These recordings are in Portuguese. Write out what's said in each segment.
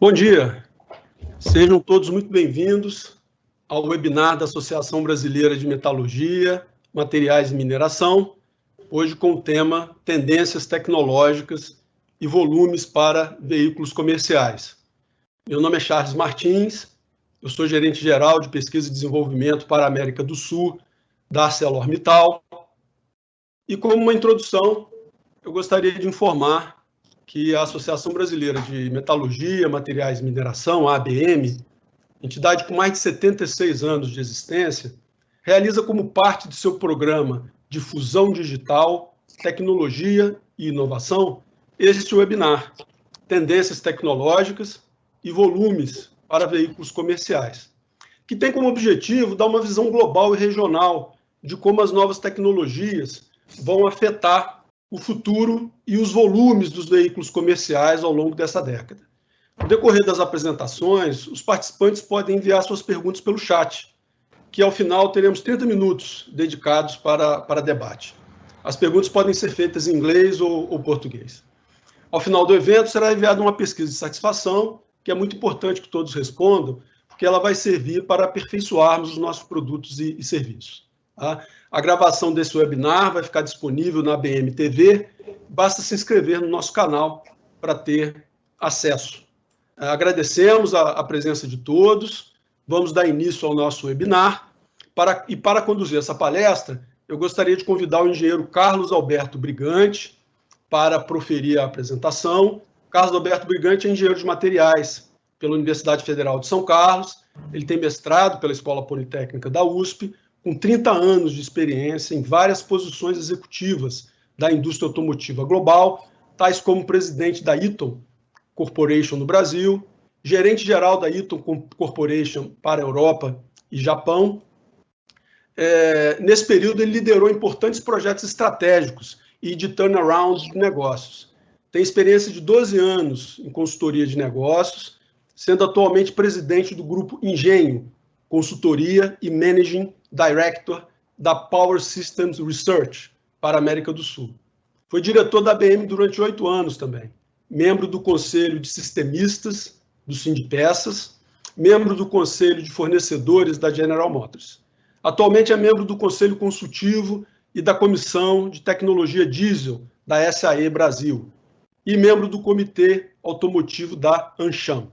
Bom dia, sejam todos muito bem-vindos ao webinar da Associação Brasileira de Metalurgia, Materiais e Mineração, hoje com o tema Tendências Tecnológicas e Volumes para Veículos Comerciais. Meu nome é Charles Martins, eu sou gerente-geral de Pesquisa e Desenvolvimento para a América do Sul da ArcelorMittal, e como uma introdução, eu gostaria de informar que a Associação Brasileira de Metalurgia, Materiais e Mineração, a ABM, entidade com mais de 76 anos de existência, realiza como parte de seu programa de fusão digital, tecnologia e inovação, este webinar, Tendências Tecnológicas e Volumes para Veículos Comerciais, que tem como objetivo dar uma visão global e regional de como as novas tecnologias vão afetar o futuro e os volumes dos veículos comerciais ao longo dessa década. No decorrer das apresentações, os participantes podem enviar suas perguntas pelo chat, que ao final teremos 30 minutos dedicados para debate. As perguntas podem ser feitas em inglês ou português. Ao final do evento, será enviada uma pesquisa de satisfação, que é muito importante que todos respondam, porque ela vai servir para aperfeiçoarmos os nossos produtos e serviços. Tá? A gravação desse webinar vai ficar disponível na ABM TV, basta se inscrever no nosso canal para ter acesso. Agradecemos a presença de todos, vamos dar início ao nosso webinar, para conduzir essa palestra, eu gostaria de convidar o engenheiro Carlos Alberto Brigante para proferir a apresentação. Carlos Alberto Brigante é engenheiro de materiais pela Universidade Federal de São Carlos, ele tem mestrado pela Escola Politécnica da USP, com 30 anos de experiência em várias posições executivas da indústria automotiva global, tais como presidente da Eaton Corporation no Brasil, gerente-geral da Eaton Corporation para a Europa e Japão. Nesse período, ele liderou importantes projetos estratégicos e de turnaround de negócios. Tem experiência de 12 anos em consultoria de negócios, sendo atualmente presidente do grupo Engenho, consultoria e managing Director da Power Systems Research para a América do Sul. Foi diretor da ABM durante 8 anos também, membro do Conselho de Sistemistas do Sindipeças, membro do Conselho de Fornecedores da General Motors. Atualmente é membro do Conselho Consultivo e da Comissão de Tecnologia Diesel da SAE Brasil e membro do Comitê Automotivo da ANCHAM.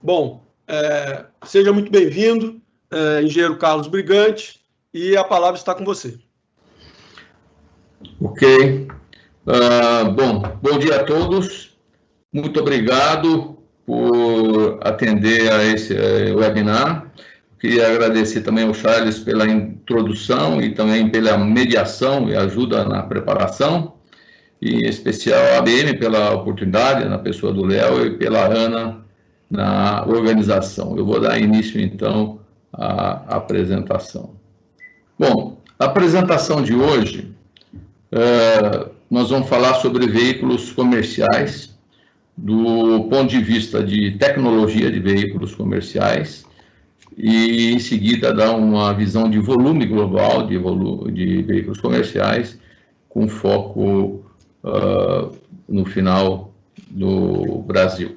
Bom, seja muito bem-vindo, engenheiro Carlos Brigante, e a palavra está com você. Ok. Bom dia a todos. Muito obrigado por atender a esse webinar. Queria agradecer também ao Charles pela introdução e também pela mediação e ajuda na preparação, e em especial a ABM pela oportunidade, na pessoa do Léo, e pela Ana na organização. Eu vou dar início, então, a apresentação. Bom, a apresentação de hoje, nós vamos falar sobre veículos comerciais, do ponto de vista de tecnologia de veículos comerciais, e em seguida dar uma visão de volume global de veículos comerciais, com foco no final do Brasil.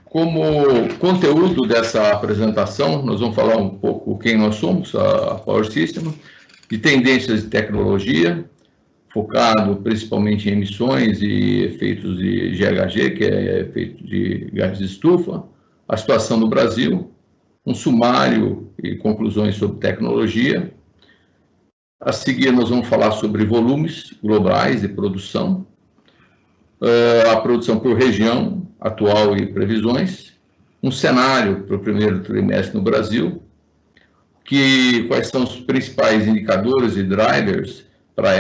Como conteúdo dessa apresentação, nós vamos falar um pouco quem nós somos, a Power System, de tendências de tecnologia, focado principalmente em emissões e efeitos de GHG, que é efeito de gases de estufa, a situação no Brasil, um sumário e conclusões sobre tecnologia. A seguir, nós vamos falar sobre volumes globais de produção, a produção por região atual e previsões, um cenário para o primeiro trimestre no Brasil, quais são os principais indicadores e drivers para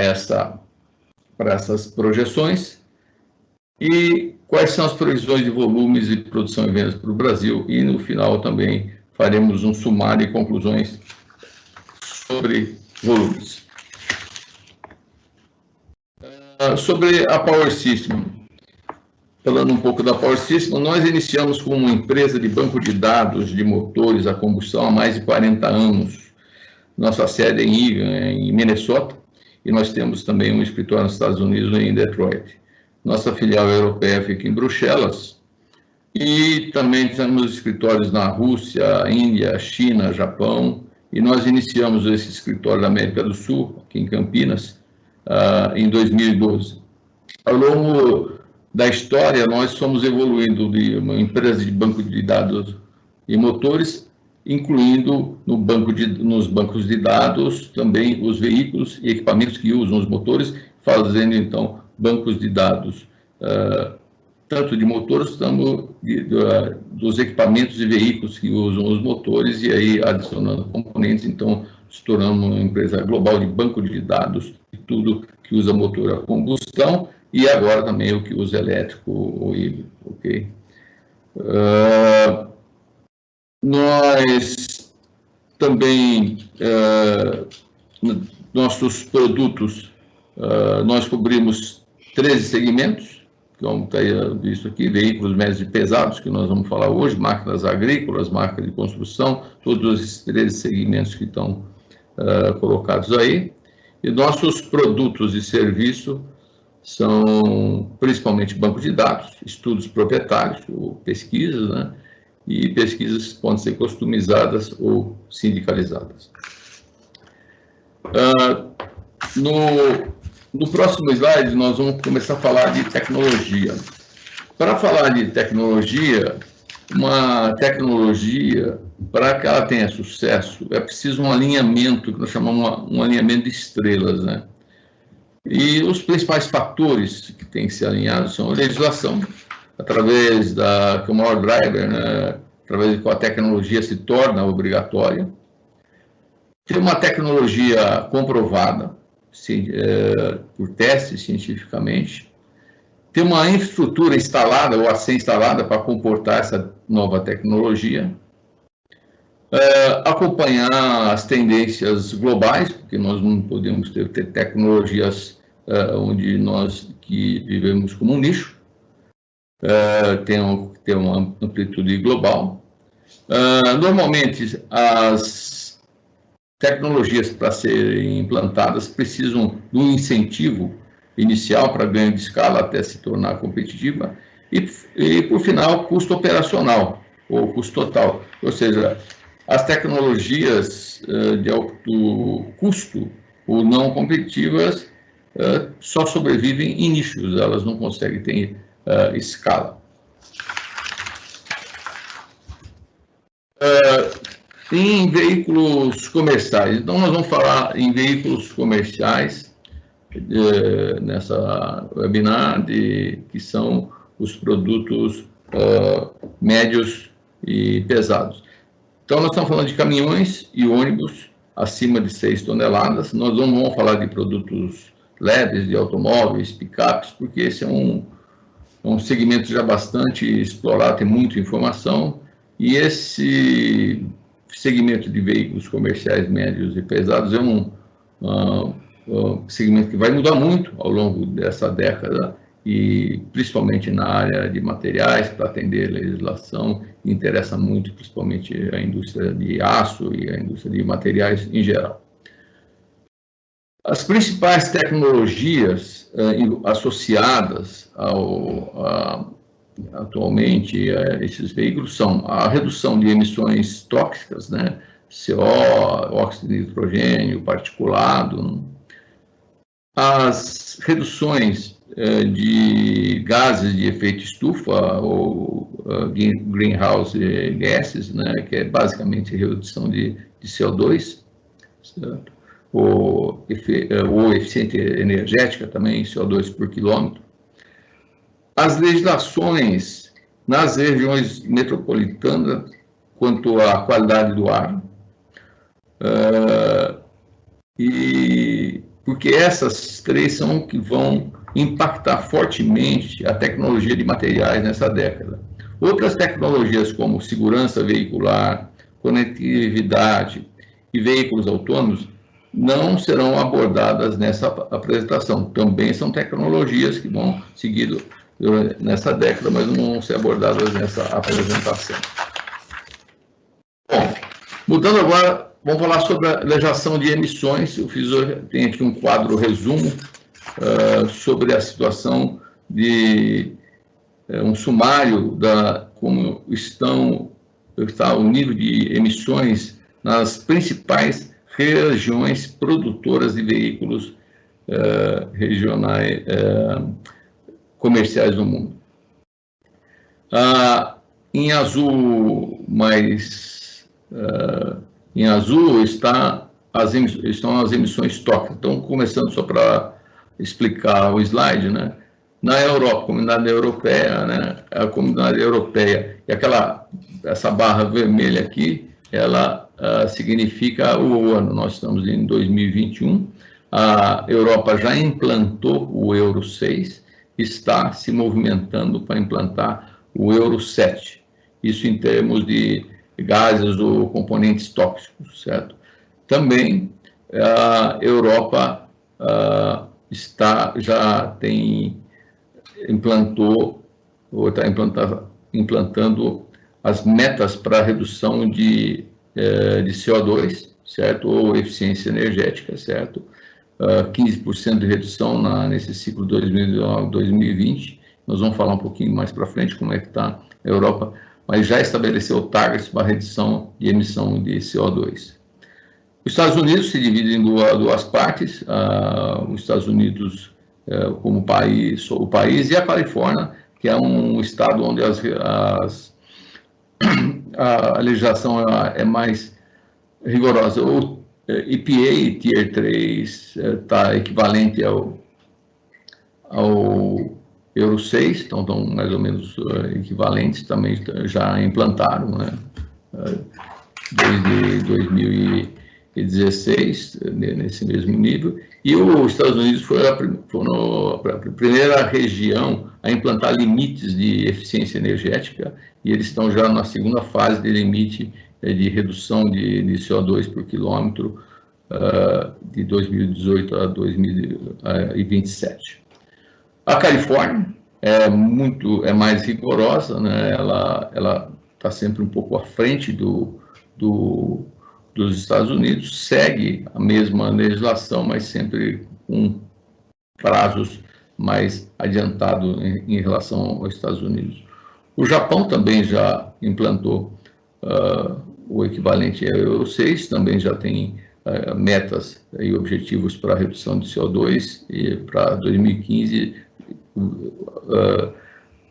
essas projeções, e quais são as previsões de volumes de produção e vendas para o Brasil, e no final também faremos um sumário e conclusões sobre volumes. Sobre a Power System, falando um pouco da Power System, nós iniciamos como uma empresa de banco de dados de motores a combustão há mais de 40 anos. Nossa sede é em Eagan, em Minnesota, e nós temos também um escritório nos Estados Unidos, em Detroit. Nossa filial europeia fica em Bruxelas. E também temos escritórios na Rússia, Índia, China, Japão. E nós iniciamos esse escritório da América do Sul, aqui em Campinas, em 2012. Ao longo da história, nós fomos evoluindo de uma empresa de banco de dados e motores, incluindo nos bancos de dados também os veículos e equipamentos que usam os motores, fazendo, então, bancos de dados, tanto de motores como dos equipamentos e veículos que usam os motores, e aí adicionando componentes, então, se tornando uma empresa global de banco de dados de tudo que usa motor a combustão, e agora também o que usa elétrico ou híbrido, ok? Nós também, nossos produtos, nós cobrimos 13 segmentos, como está visto aqui, veículos médios e pesados, que nós vamos falar hoje, máquinas agrícolas, máquinas de construção, todos esses 13 segmentos que estão colocados aí. E nossos produtos e serviços são principalmente banco de dados, estudos proprietários, ou pesquisas, né? E pesquisas podem ser customizadas ou sindicalizadas. No próximo slide, nós vamos começar a falar de tecnologia. Para falar de tecnologia, uma tecnologia, para que ela tenha sucesso, é preciso um alinhamento, que nós chamamos um alinhamento de estrelas, né? E os principais fatores que têm que ser alinhados são a legislação, através que o maior driver, né, através do qual a tecnologia se torna obrigatória. Ter uma tecnologia comprovada, por testes cientificamente. Ter uma infraestrutura instalada ou a ser instalada para comportar essa nova tecnologia. Acompanhar as tendências globais, porque nós não podemos ter tecnologias onde nós que vivemos como um nicho. Tem que ter uma amplitude global. Normalmente, as tecnologias para serem implantadas precisam de um incentivo inicial para ganho de escala até se tornar competitiva e por final, custo operacional ou custo total. Ou seja, as tecnologias de alto custo ou não competitivas só sobrevivem em nichos, elas não conseguem ter escala. Em veículos comerciais, então nós vamos falar em veículos comerciais nessa webinar, que são os produtos médios e pesados. Então nós estamos falando de caminhões e ônibus acima de 6 toneladas, nós não vamos falar de produtos leves, de automóveis, picapes, porque esse é um segmento já bastante explorado, tem muita informação, e esse segmento de veículos comerciais médios e pesados é um segmento que vai mudar muito ao longo dessa década, e principalmente na área de materiais, para atender a legislação, interessa muito principalmente a indústria de aço e a indústria de materiais em geral. As principais tecnologias associadas atualmente a esses veículos são a redução de emissões tóxicas, né? CO, óxido de nitrogênio, particulado, as reduções de gases de efeito estufa, ou greenhouse gases, né? Que é basicamente a redução de CO2, certo? Ou eficiência energética também, CO2 por quilômetro. As legislações nas regiões metropolitanas quanto à qualidade do ar, porque essas três são que vão impactar fortemente a tecnologia de materiais nessa década. Outras tecnologias como segurança veicular, conectividade e veículos autônomos não serão abordadas nessa apresentação. Também são tecnologias que vão seguir nessa década, mas não vão ser abordadas nessa apresentação. Bom, mudando agora, vamos falar sobre a legislação de emissões. Tem aqui um quadro resumo sobre a situação um sumário da como está o nível de emissões nas principais regiões produtoras de veículos regionais comerciais do mundo. Em azul estão as emissões tóxicas. Então, começando só para explicar o slide, né? Na Europa, Comunidade Europeia, né? A Comunidade Europeia, e essa barra vermelha aqui, ela significa o ano. Nós estamos em 2021. A Europa já implantou o Euro 6, está se movimentando para implantar o Euro 7. Isso em termos de gases ou componentes tóxicos, certo? Também a Europa já implantou ou está implantando as metas para redução de CO2, certo? Ou eficiência energética, certo? 15% de redução nesse ciclo 2019-2020. Nós vamos falar um pouquinho mais para frente como é que está a Europa, mas já estabeleceu targets para redução de emissão de CO2. Os Estados Unidos se dividem em duas partes, os Estados Unidos como o país, e a Califórnia, que é um estado onde a legislação é mais rigorosa. O EPA Tier 3 está equivalente ao Euro 6, então estão mais ou menos equivalentes, também já implantaram, né? Desde 2016, nesse mesmo nível. E os Estados Unidos foi a primeira região a implantar limites de eficiência energética, e eles estão já na segunda fase de limite de redução de CO2 por quilômetro de 2018 a 2027. A Califórnia é mais rigorosa, né? Ela está sempre um pouco à frente dos Estados Unidos, segue a mesma legislação, mas sempre com prazos mais adiantados em relação aos Estados Unidos. O Japão também já implantou o equivalente ao Euro 6, também já tem metas e objetivos para redução de CO2, e para 2015,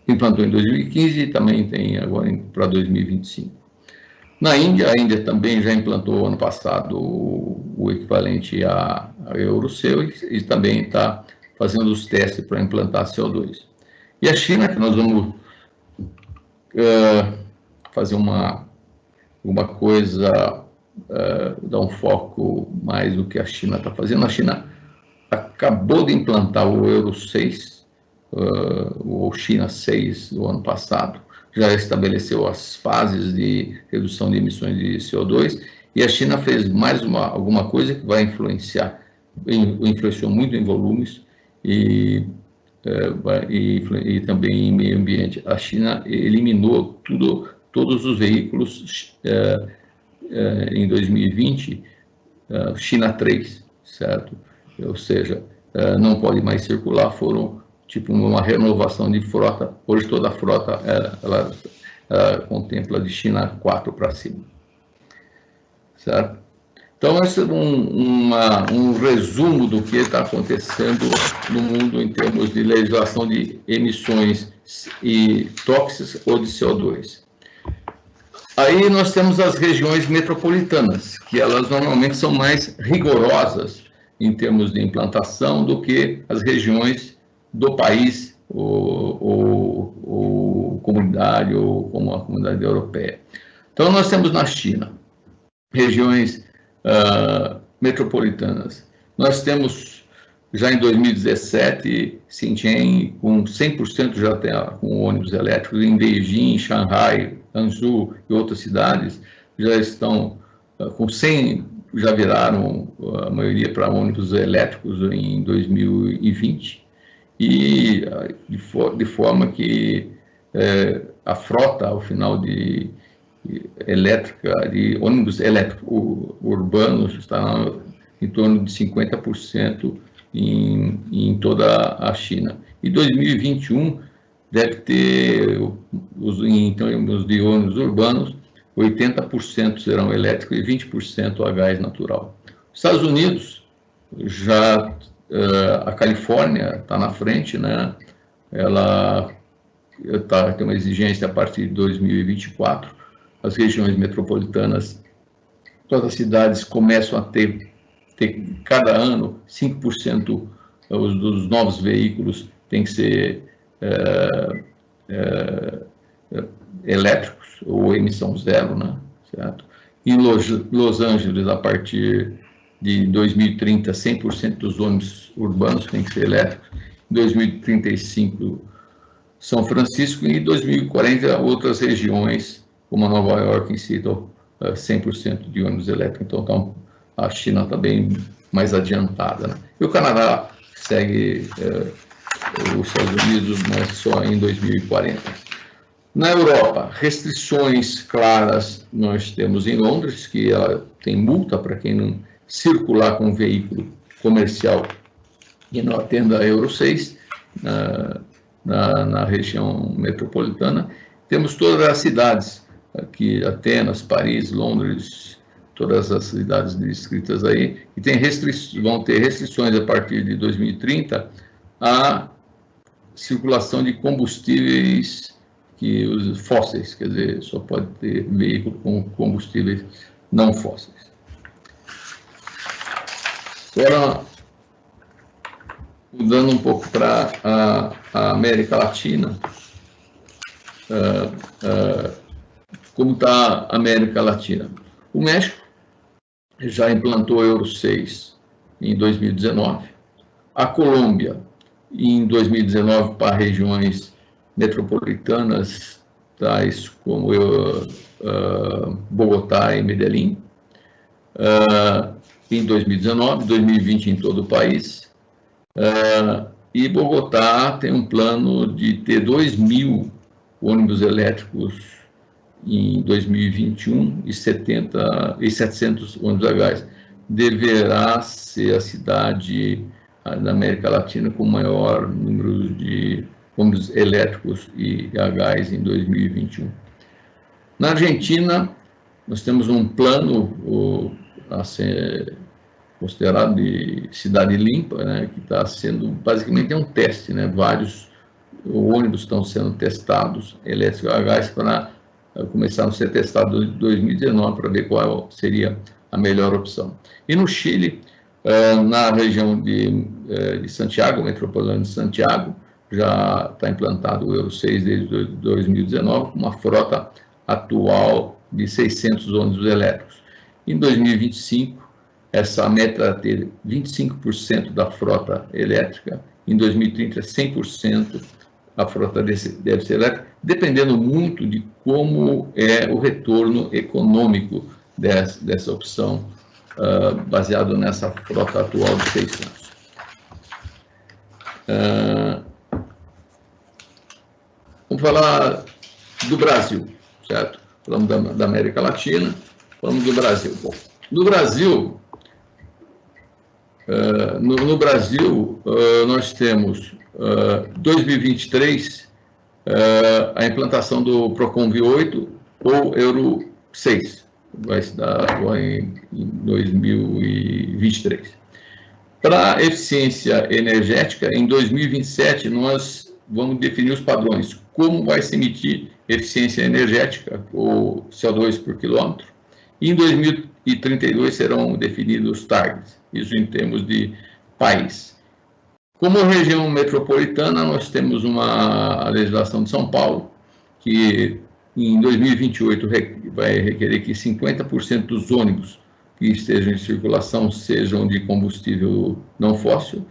implantou em 2015 e também tem agora para 2025. Na Índia, a Índia também já implantou ano passado o equivalente a Euro 6 e também está fazendo os testes para implantar CO2. E a China, que nós vamos fazer uma coisa, dar um foco mais no que a China está fazendo. A China acabou de implantar o Euro 6, o China 6 do ano passado, já estabeleceu as fases de redução de emissões de CO2, e a China fez mais alguma coisa que vai influenciou muito em volumes e também em meio ambiente. A China eliminou todos os veículos em 2020, China 3, certo? Ou seja, não pode mais circular, foram tipo uma renovação de frota. Hoje toda a frota ela contempla de China 4 para cima, certo? Então esse é um resumo do que está acontecendo no mundo em termos de legislação de emissões tóxicas ou de CO2. Aí nós temos as regiões metropolitanas, que elas normalmente são mais rigorosas em termos de implantação do que as regiões do país ou comunidade, ou como a comunidade europeia. Então, nós temos na China regiões metropolitanas. Nós temos, já em 2017, Shenzhen com 100% já tem com ônibus elétricos, em Beijing, Shanghai, Hangzhou e outras cidades já estão com 100%, já viraram a maioria para ônibus elétricos em 2020. E de forma que a frota, ao final de ônibus elétricos urbanos está em torno de 50% em toda a China. E 2021 deve ter, em termos de ônibus urbanos, 80% serão elétricos e 20% a gás natural. Estados Unidos, já a Califórnia está na frente, né? Ela tem uma exigência a partir de 2024. As regiões metropolitanas, todas as cidades começam a ter cada ano 5% dos novos veículos tem que ser elétricos ou emissão zero, né? Certo? Em Los Angeles, a partir de 2030, 100% dos ônibus urbanos tem que ser elétricos. Em 2035, São Francisco, e em 2040, outras regiões, como Nova York em Seattle, 100% de ônibus elétricos. Então, a China está bem mais adiantada, né? E o Canadá segue os Estados Unidos, mas só em 2040. Na Europa, restrições claras nós temos em Londres, que tem multa para quem não circular com um veículo comercial e não atenda a Euro 6 na região metropolitana. Temos todas as cidades, aqui Atenas, Paris, Londres, todas as cidades descritas aí, e vão ter restrições a partir de 2030 à circulação de combustíveis fósseis, quer dizer, só pode ter veículo com combustíveis não fósseis. Agora, mudando um pouco para a América Latina, como está a América Latina? O México já implantou Euro 6 em 2019, a Colômbia em 2019 para regiões metropolitanas, tais como Bogotá e Medellín, em 2019, 2020 em todo o país, e Bogotá tem um plano de ter 2.000 ônibus elétricos em 2021 e 700 ônibus a gás. Deverá ser a cidade da América Latina com maior número de ônibus elétricos e a gás em 2021. Na Argentina, nós temos um plano a ser considerado de cidade limpa, né, que está sendo, basicamente, um teste, né, vários ônibus estão sendo testados, elétricos a gás, para começaram a ser testados em 2019, para ver qual seria a melhor opção. E no Chile, na região de Santiago, metropolitana de Santiago, já está implantado o Euro 6 desde 2019, com uma frota atual de 600 ônibus elétricos. Em 2025, essa meta é ter 25% da frota elétrica, em 2030, 100% a frota deve ser elétrica, dependendo muito de como é o retorno econômico dessa opção, baseado nessa frota atual de 600. Vamos falar do Brasil, certo? Falamos da América Latina, falamos do Brasil. Bom, no Brasil, nós temos 2023 a implantação do Procon 8 ou Euro 6, vai se dar agora em 2023. Para eficiência energética, em 2027 nós vamos definir os padrões, como vai se emitir eficiência energética, ou CO2 por quilômetro, e em 2032 serão definidos os targets, isso em termos de país. Como região metropolitana, nós temos a legislação de São Paulo, que em 2028 vai requerer que 50% dos ônibus que estejam em circulação sejam de combustível não fóssil,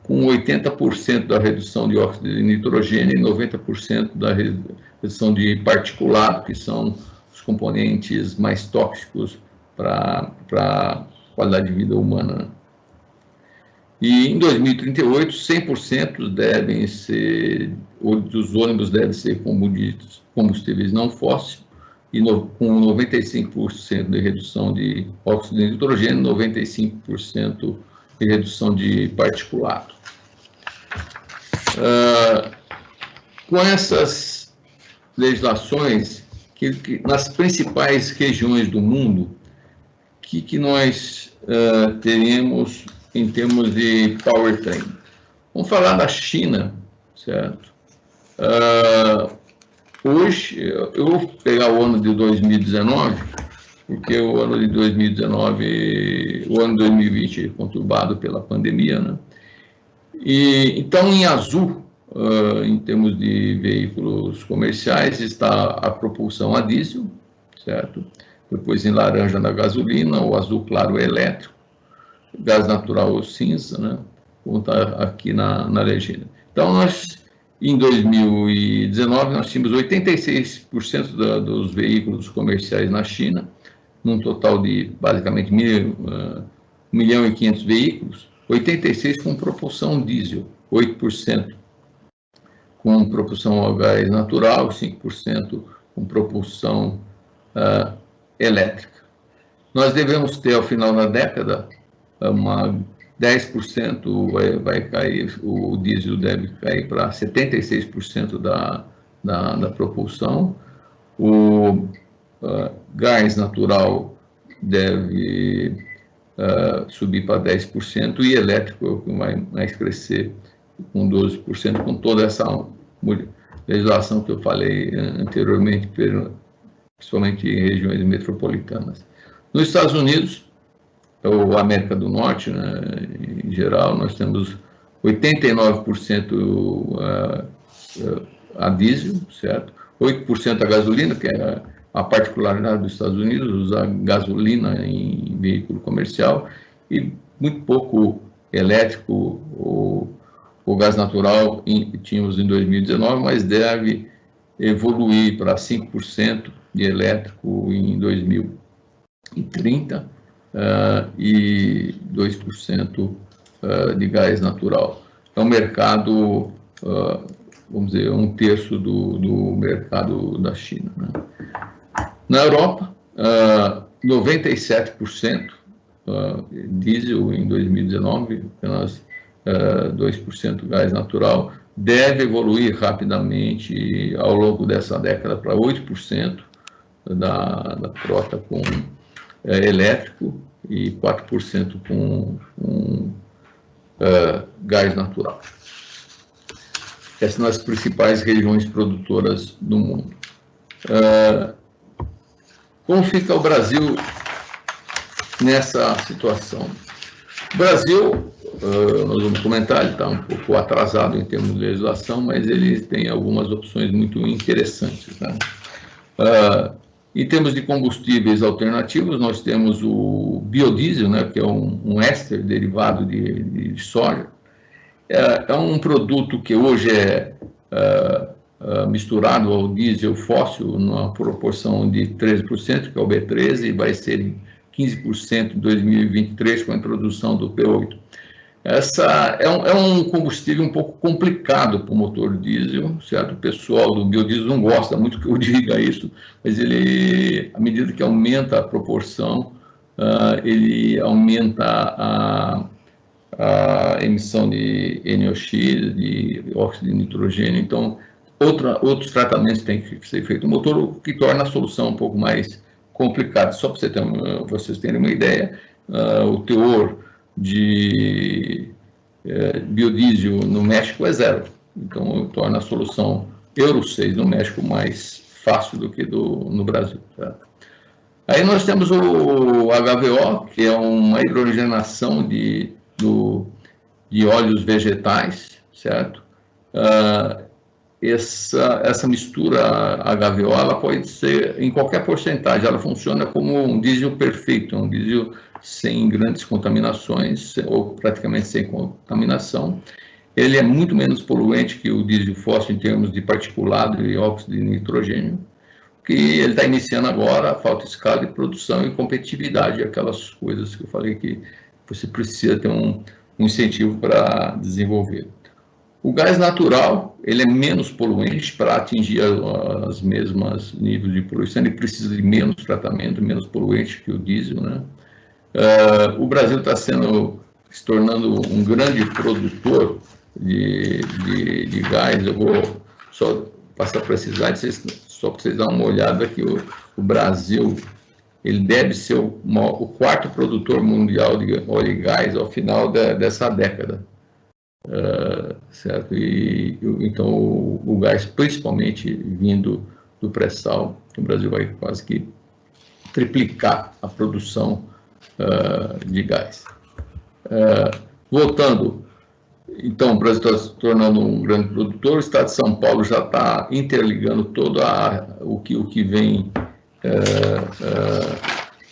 com 80% da redução de óxido de nitrogênio e 90% da redução de particulato, que são os componentes mais tóxicos para a qualidade de vida humana. E em 2038, 100% devem ser, dos ônibus devem ser combustíveis não fósseis, e com 95% de redução de óxido de nitrogênio, 95% de redução de particulato. Com essas legislações, que nas principais regiões do mundo, que nós teríamos em termos de powertrain? Vamos falar da China, certo? Hoje, eu vou pegar o ano de 2019, porque o ano de 2019, o ano de 2020 é conturbado pela pandemia, né? E, então, em azul, em termos de veículos comerciais, está a propulsão a diesel, certo? Depois em laranja na gasolina, o azul claro é elétrico, gás natural ou cinza, né? Como está aqui na legenda. Então, em 2019, nós tínhamos 86% dos veículos comerciais na China, num total de, basicamente, 1.500.000 veículos, 86% com propulsão diesel, 8% com propulsão a gás natural, 5% com propulsão elétrica. Nós devemos ter, ao final da década, 10% vai cair, o diesel deve cair para 76% da propulsão, o gás natural deve subir para 10% e elétrico é o que vai mais crescer com 12%, com toda essa legislação que eu falei anteriormente, principalmente em regiões metropolitanas. Nos Estados Unidos, ou América do Norte, né, em geral, nós temos 89% a diesel, certo? 8% a gasolina, que é a particularidade dos Estados Unidos, usar gasolina em veículo comercial, e muito pouco elétrico ou gás natural tínhamos em 2019, mas deve evoluir para 5% de elétrico em 2030 e 2% de gás natural. É um mercado, vamos dizer, 1/3 do mercado da China, né? Na Europa, 97% diesel em 2019, apenas 2% gás natural, deve evoluir rapidamente ao longo dessa década para 8% da frota com elétrico e 4% com gás natural. Essas são as principais regiões produtoras do mundo. Como fica o Brasil nessa situação? O Brasil, nós vamos comentar, ele está um pouco atrasado em termos de legislação, mas ele tem algumas opções muito interessantes, né? Em termos de combustíveis alternativos, nós temos o biodiesel, né, que é um éster derivado de soja. É um produto que hoje é misturado ao diesel fóssil numa proporção de 13%, que é o B13, e vai ser 15% em 2023 com a introdução do P8. É um combustível um pouco complicado para o motor diesel, certo? O pessoal do biodiesel não gosta muito que eu diga isso, mas ele, à medida que aumenta a proporção, ele aumenta a emissão de NOx, de óxido de nitrogênio. Então, outros tratamentos têm que ser feitos no motor, o que torna a solução um pouco mais complicada. Só para vocês terem uma ideia, o teor de biodiesel no México é 0. Então, torna a solução Euro 6 no México mais fácil do que no Brasil. Certo? Aí nós temos o HVO, que é uma hidrogenação de óleos vegetais, certo? Essa mistura HVO, ela pode ser em qualquer porcentagem, ela funciona como um diesel perfeito, um diesel sem grandes contaminações, ou praticamente sem contaminação. Ele é muito menos poluente que o diesel fóssil em termos de particulado e óxido de nitrogênio, que ele está iniciando agora, falta escala de produção e competitividade, aquelas coisas que eu falei que você precisa ter um incentivo para desenvolver. O gás natural, ele é menos poluente para atingir as mesmas níveis de poluição, ele precisa de menos tratamento, menos poluente que o diesel, né? O Brasil está se tornando um grande produtor de gás. Eu vou só passar para esses slides, só para vocês darem uma olhada que o Brasil ele deve ser o quarto produtor mundial de óleo e gás ao final dessa década. Certo? Então, o gás, principalmente vindo do pré-sal, o Brasil vai quase que triplicar a produção de gás. Voltando, então, o Brasil está se tornando um grande produtor, o estado de São Paulo já está interligando todo o que vem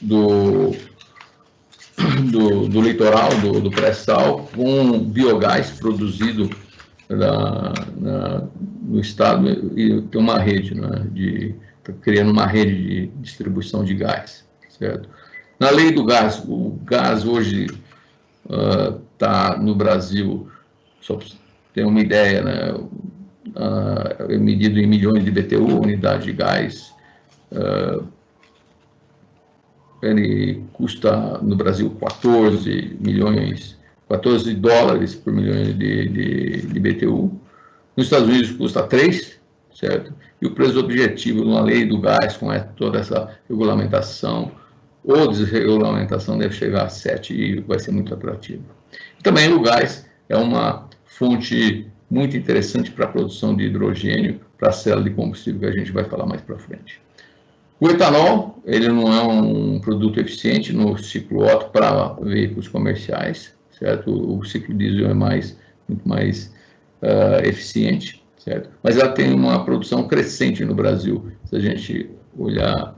do litoral, do pré-sal, com biogás produzido no estado, e tem uma rede, né, criando uma rede de distribuição de gás, certo? Na lei do gás, o gás hoje está no Brasil, só para ter uma ideia, né, é medido em milhões de BTU, unidade de gás. Ele custa no Brasil 14 dólares por milhão de BTU. Nos Estados Unidos custa 3, certo? E o preço objetivo numa lei do gás, com toda essa regulamentação ou desregulamentação, deve chegar a 7 e vai ser muito atrativo. E também o gás é uma fonte muito interessante para a produção de hidrogênio, para a célula de combustível, que a gente vai falar mais para frente. O etanol, ele não é um produto eficiente no ciclo Otto para veículos comerciais, certo? O ciclo diesel é muito mais eficiente, certo? Mas ela tem uma produção crescente no Brasil. Se a gente olhar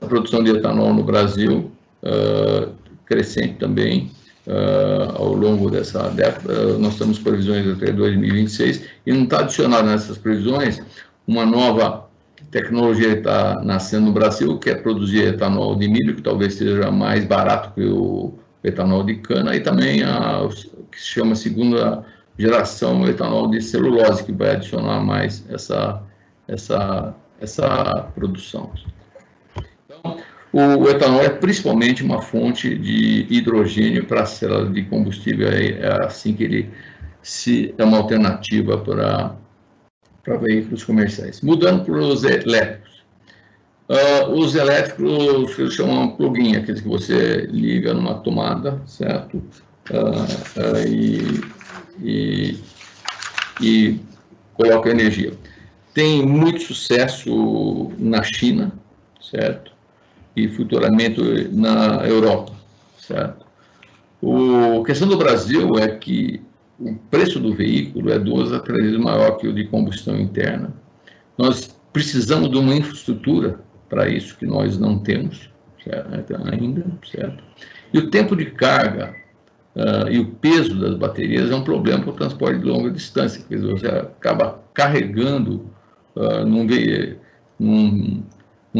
a produção de etanol no Brasil, crescente também ao longo dessa década. Nós temos previsões até 2026 e não está adicionado nessas previsões uma nova tecnologia que está nascendo no Brasil, que é produzir etanol de milho, que talvez seja mais barato que o etanol de cana, e também o que se chama segunda geração etanol de celulose, que vai adicionar mais essa produção. Então, o etanol é principalmente uma fonte de hidrogênio para a célula de combustível, é assim que ele é uma alternativa para veículos comerciais. Mudando para os elétricos. Os elétricos que eles chamam plug-in, aqueles que você liga numa tomada, certo? E coloca energia. Tem muito sucesso na China, certo? E futuramente na Europa, certo? A questão do Brasil é que o preço do veículo é 2 a 3 vezes maior que o de combustão interna. Nós precisamos de uma infraestrutura para isso, que nós não temos, certo? Ainda, certo? E o tempo de carga e o peso das baterias é um problema para o transporte de longa distância, porque você acaba carregando num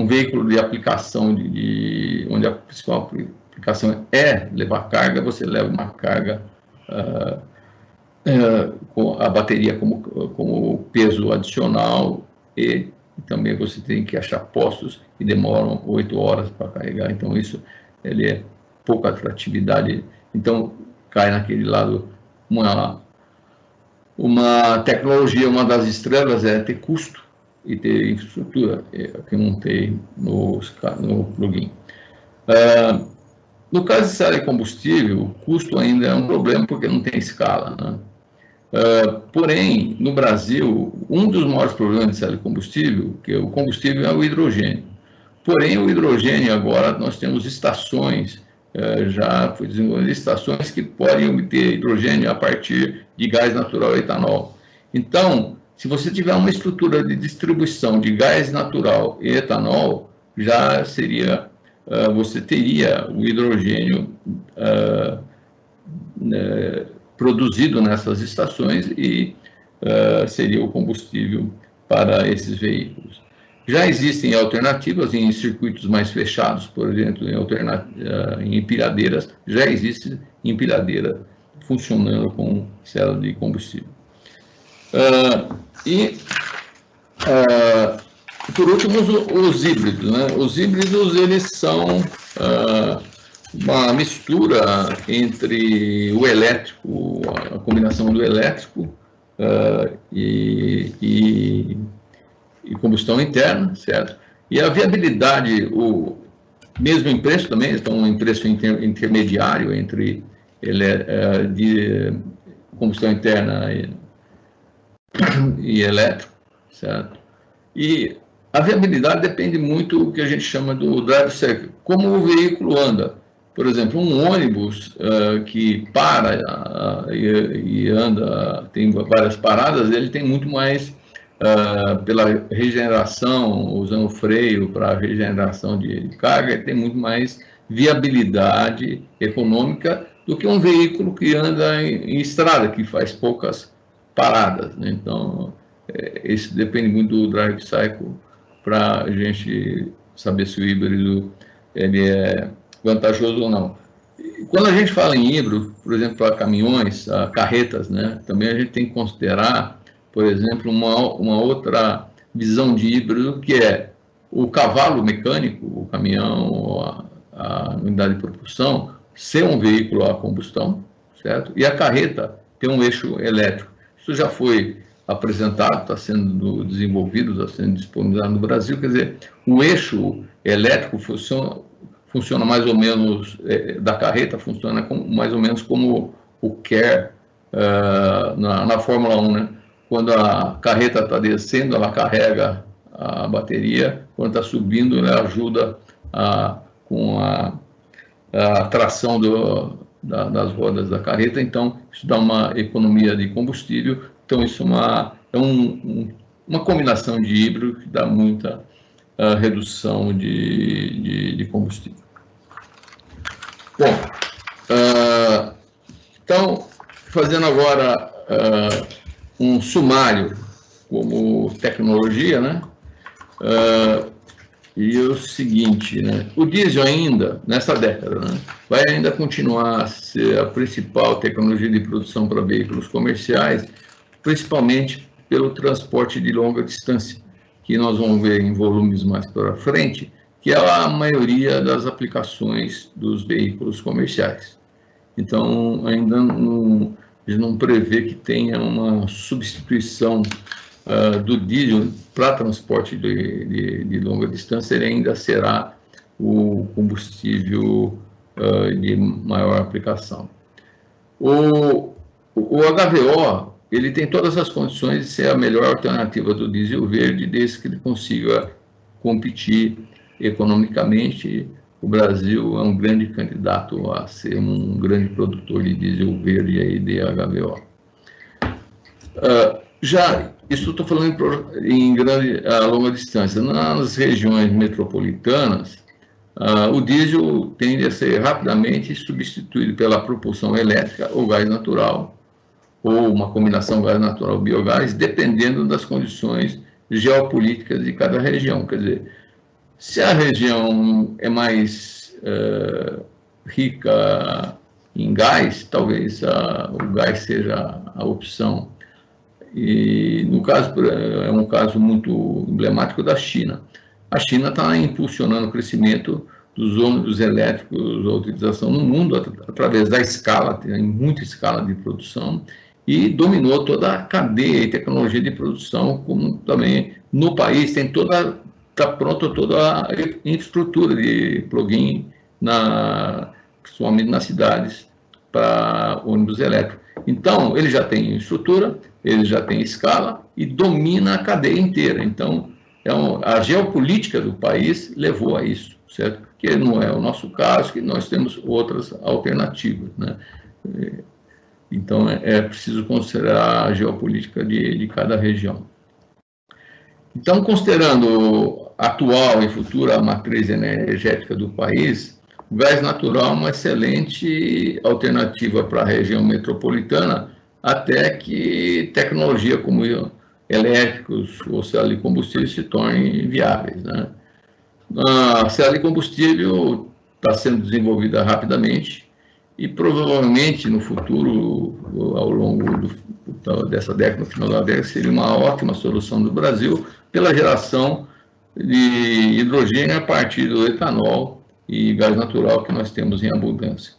veículo de aplicação, onde a principal aplicação é levar carga, você leva uma carga com a bateria como peso adicional, e também você tem que achar postos que demoram 8 horas para carregar. Então, isso ele é pouca atratividade. Então, cai naquele lado, uma tecnologia, uma das estrelas é ter custo e ter infraestrutura, que não tem no plug-in. No caso de célula de combustível, o custo ainda é um problema, porque não tem escala, né? Porém, no Brasil, um dos maiores problemas de célula de combustível, que o combustível é o hidrogênio. Porém, o hidrogênio, agora, nós temos estações, já foi desenvolvido estações que podem obter hidrogênio a partir de gás natural e etanol. Então, se você tiver uma estrutura de distribuição de gás natural e etanol, já seria, você teria o hidrogênio produzido nessas estações e seria o combustível para esses veículos. Já existem alternativas em circuitos mais fechados, por exemplo, em empilhadeiras, já existe empilhadeira funcionando com célula de combustível. Por último, os híbridos, né? Os híbridos, eles são uma mistura entre o elétrico, a combinação do elétrico e combustão interna, certo? E a viabilidade, mesmo em preço também, estão em preço intermediário entre de combustão interna e elétrico, certo? E a viabilidade depende muito do que a gente chama do drive cycle, como o veículo anda. Por exemplo, um ônibus que para e anda, tem várias paradas, ele tem muito mais, pela regeneração, usando freio para regeneração de carga, ele tem muito mais viabilidade econômica do que um veículo que anda em estrada, que faz poucas paradas, né? Então, isso depende muito do drive cycle para a gente saber se o híbrido ele é vantajoso ou não. Quando a gente fala em híbrido, por exemplo, para caminhões, carretas, né, também a gente tem que considerar, por exemplo, uma outra visão de híbrido, que é o cavalo mecânico, o caminhão, a unidade de propulsão, ser um veículo a combustão, certo? E a carreta ter um eixo elétrico. Isso já foi apresentado, está sendo desenvolvido, está sendo disponibilizado no Brasil. Quer dizer, o eixo elétrico funciona mais ou menos, da carreta, funciona mais ou menos como o KER na Fórmula 1, né? Quando a carreta está descendo, ela carrega a bateria, quando está subindo, ela ajuda com a tração das rodas da carreta. Então, isso dá uma economia de combustível. Então, isso é uma combinação de híbrido que dá muita redução de combustível. Bom, então, fazendo agora um sumário como tecnologia, né? E o seguinte, né? O diesel ainda, nessa década, né, vai ainda continuar a ser a principal tecnologia de produção para veículos comerciais, principalmente pelo transporte de longa distância, que nós vamos ver em volumes mais para frente, que é a maioria das aplicações dos veículos comerciais. Então, ainda a gente não prevê que tenha uma substituição do diesel para transporte de longa distância. Ele ainda será o combustível de maior aplicação. O HVO, ele tem todas as condições de ser a melhor alternativa do diesel verde, desde que ele consiga competir economicamente. O Brasil é um grande candidato a ser um grande produtor de diesel verde e de HVO. Isso estou falando a longa distância. Nas regiões metropolitanas, o diesel tende a ser rapidamente substituído pela propulsão elétrica ou gás natural, ou uma combinação gás natural-biogás, dependendo das condições geopolíticas de cada região. Quer dizer, se a região é mais rica em gás, talvez o gás seja a opção. E, no caso, é um caso muito emblemático da China. A China está impulsionando o crescimento dos ônibus elétricos, a utilização no mundo, através da escala, tem muita escala de produção, e dominou toda a cadeia e tecnologia de produção, como também no país está pronta toda a infraestrutura de plug-in, principalmente nas cidades, para ônibus elétricos. Então, ele já tem estrutura, ele já tem escala e domina a cadeia inteira. Então, a geopolítica do país levou a isso, certo? Que não é o nosso caso, que nós temos outras alternativas, né? Então, é preciso considerar a geopolítica de cada região. Então, considerando a atual e futura matriz energética do país, o gás natural é uma excelente alternativa para a região metropolitana, até que tecnologia como elétricos ou célula de combustível se tornem viáveis, né? A célula de combustível está sendo desenvolvida rapidamente e provavelmente no futuro, ao longo dessa década, no final da década, seria uma ótima solução do Brasil pela geração de hidrogênio a partir do etanol e gás natural que nós temos em abundância.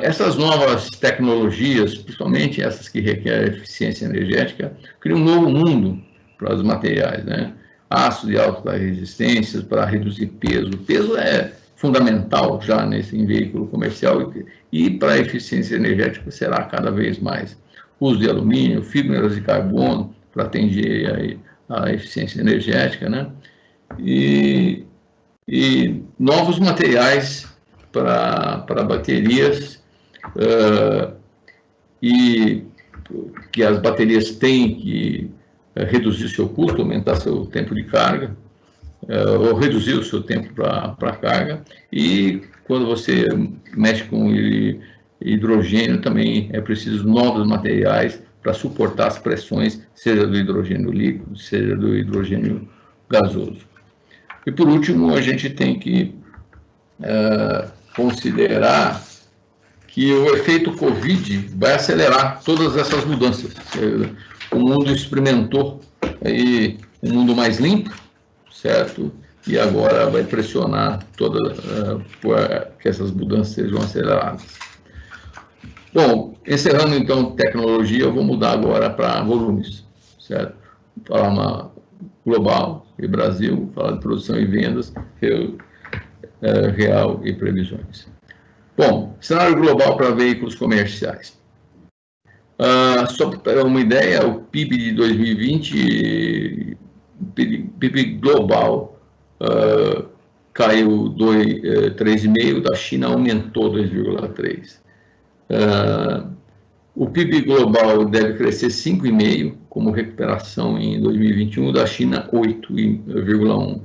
Essas novas tecnologias, principalmente essas que requerem eficiência energética, criam um novo mundo para os materiais, né? Aço de alta resistência para reduzir peso. O peso é fundamental já em veículo comercial e para a eficiência energética será cada vez mais. Uso de alumínio, fibras de carbono para atender a eficiência energética, né? E novos materiais para baterias, e que as baterias têm que reduzir seu custo, aumentar seu tempo de carga, ou reduzir o seu tempo para carga, e quando você mexe com hidrogênio também é preciso novos materiais para suportar as pressões, seja do hidrogênio líquido, seja do hidrogênio gasoso. E por último, a gente tem que considerar que o efeito Covid vai acelerar todas essas mudanças. O mundo experimentou aí um mundo mais limpo, certo? E agora vai pressionar que essas mudanças sejam aceleradas. Bom, encerrando então tecnologia, eu vou mudar agora para volumes, certo? Falar uma global e Brasil, falar de produção e vendas, real e previsões. Bom, cenário global para veículos comerciais. Só para ter uma ideia, o PIB de 2020, PIB global, caiu 3,5%, da China aumentou 2,3%. O PIB global deve crescer 5,5%, como recuperação em 2021, da China 8,1%.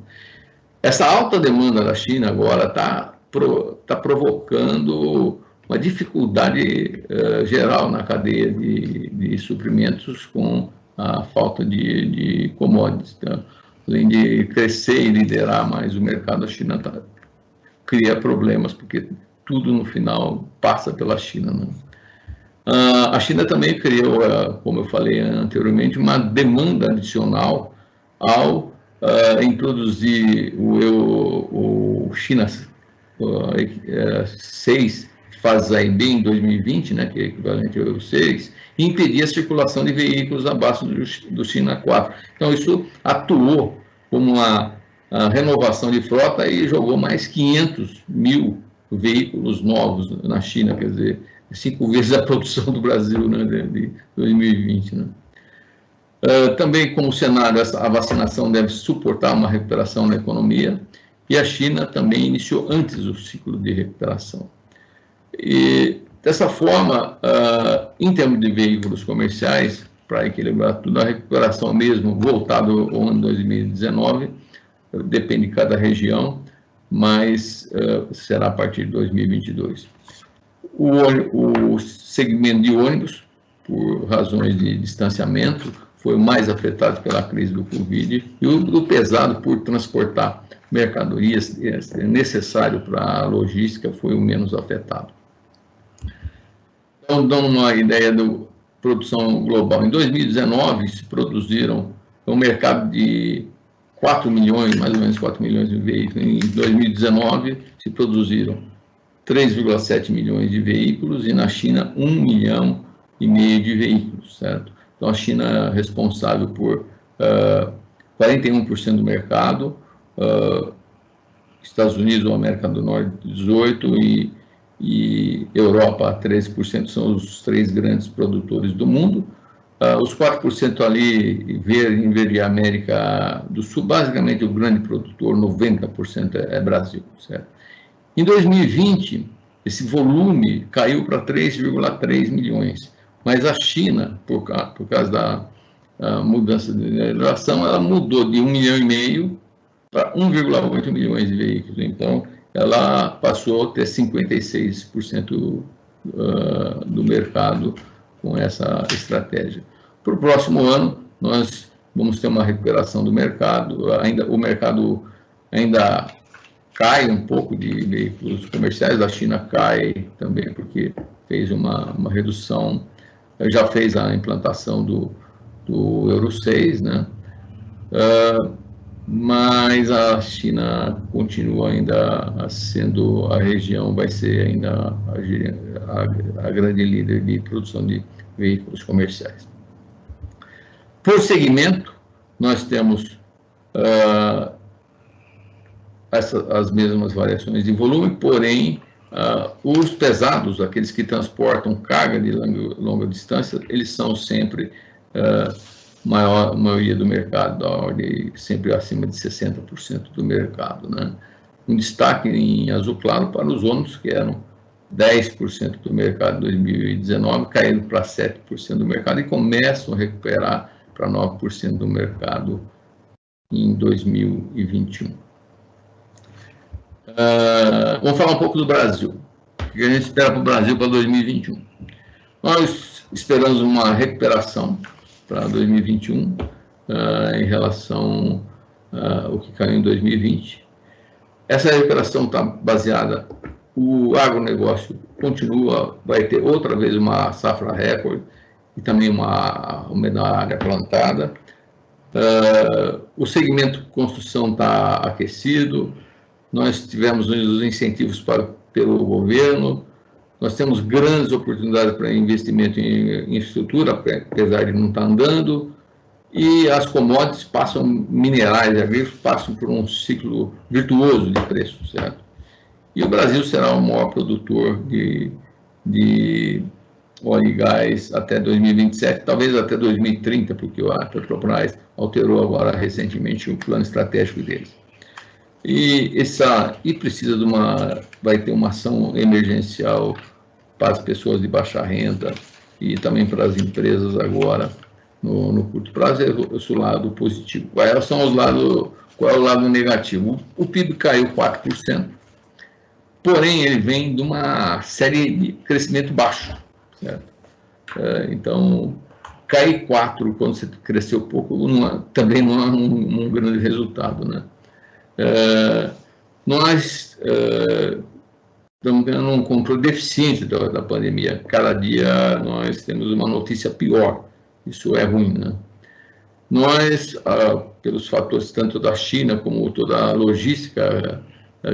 Essa alta demanda da China agora está provocando uma dificuldade geral na cadeia de suprimentos com a falta de commodities. Então, além de crescer e liderar mais o mercado, a China cria problemas, porque tudo no final passa pela China, né? A China também criou, como eu falei anteriormente, uma demanda adicional ao introduzir o China 6, faz aí bem em 2020, né, que é equivalente ao 6, e impedir a circulação de veículos abaixo do China 4. Então, isso atuou como uma renovação de frota e jogou mais 500 mil veículos novos na China, quer dizer, 5 vezes a produção do Brasil, né, de 2020. Né? Também, como cenário, a vacinação deve suportar uma recuperação na economia, e a China também iniciou antes o ciclo de recuperação. E, dessa forma, em termos de veículos comerciais, para equilibrar tudo, a recuperação mesmo, voltado ao ano 2019, depende de cada região, mas será a partir de 2022. O segmento de ônibus, por razões de distanciamento, foi o mais afetado pela crise do Covid, e o pesado, por transportar mercadorias necessário para a logística, foi o menos afetado. Então, dando uma ideia da produção global, em 2019 se produziram um mercado de 4 milhões, mais ou menos 4 milhões de veículos. Em 2019 se produziram 3,7 milhões de veículos e na China 1,5 milhão de veículos, certo? Então a China é responsável por 41% do mercado, Estados Unidos ou América do Norte 18% e Europa 13%, são os 3 grandes produtores do mundo. Os 4% ali em América do Sul, basicamente o grande produtor, 90% é Brasil, certo? Em 2020, esse volume caiu para 3,3 milhões, mas a China, por causa da mudança de legislação, ela mudou de 1,5 milhão para 1,8 milhões de veículos. Então, ela passou a ter 56% do mercado com essa estratégia. Para o próximo ano, nós vamos ter uma recuperação do mercado, o mercado ainda cai um pouco de veículos comerciais, a China cai também porque fez uma redução, já fez a implantação do Euro 6, né? mas a China continua ainda sendo a região, vai ser ainda a grande líder de produção de veículos comerciais. Por segmento, nós temos as mesmas variações de volume, porém, os pesados, aqueles que transportam carga de longa distância, eles são sempre maioria do mercado, da ordem sempre acima de 60% do mercado, né? Um destaque em azul claro para os ônibus, que eram 10% do mercado em 2019, caindo para 7% do mercado e começam a recuperar para 9% do mercado em 2021. Vamos falar um pouco do Brasil. O que a gente espera para o Brasil para 2021? Nós esperamos uma recuperação para 2021 em relação ao que caiu em 2020. Essa recuperação está baseada, o agronegócio continua, vai ter outra vez uma safra recorde e também uma área plantada. O segmento de construção está aquecido, nós tivemos os incentivos pelo governo, nós temos grandes oportunidades para investimento em infraestrutura, apesar de não estar andando, e as commodities minerais e agrícolas passam por um ciclo virtuoso de preço, certo? E o Brasil será o maior produtor de óleo e gás até 2027, talvez até 2030, porque a Petrobras alterou agora recentemente o plano estratégico deles. E precisa vai ter uma ação emergencial para as pessoas de baixa renda e também para as empresas agora, no curto prazo. Esse é o lado positivo. Qual é o lado negativo? O PIB caiu 4%, porém ele vem de uma série de crescimento baixo, certo? Então, cair 4% quando você cresceu pouco também não é um grande resultado, né? Nós estamos tendo um controle deficiente da pandemia. Cada dia nós temos uma notícia pior. Isso é ruim, né? Nós, pelos fatores tanto da China como toda a logística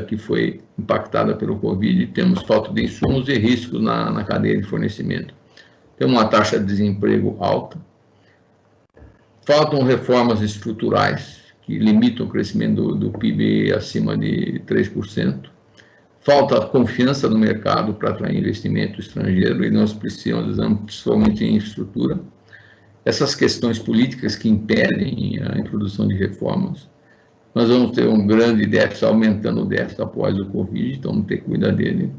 que foi impactada pelo Covid, temos falta de insumos e riscos na cadeia de fornecimento. Temos uma taxa de desemprego alta. Faltam reformas estruturais que limitam o crescimento do PIB acima de 3%. Falta confiança no mercado para atrair investimento estrangeiro e nós precisamos, principalmente em infraestrutura. Essas questões políticas que impedem a introdução de reformas. Nós vamos ter um grande déficit, aumentando o déficit após o Covid, então vamos ter que cuidar dele.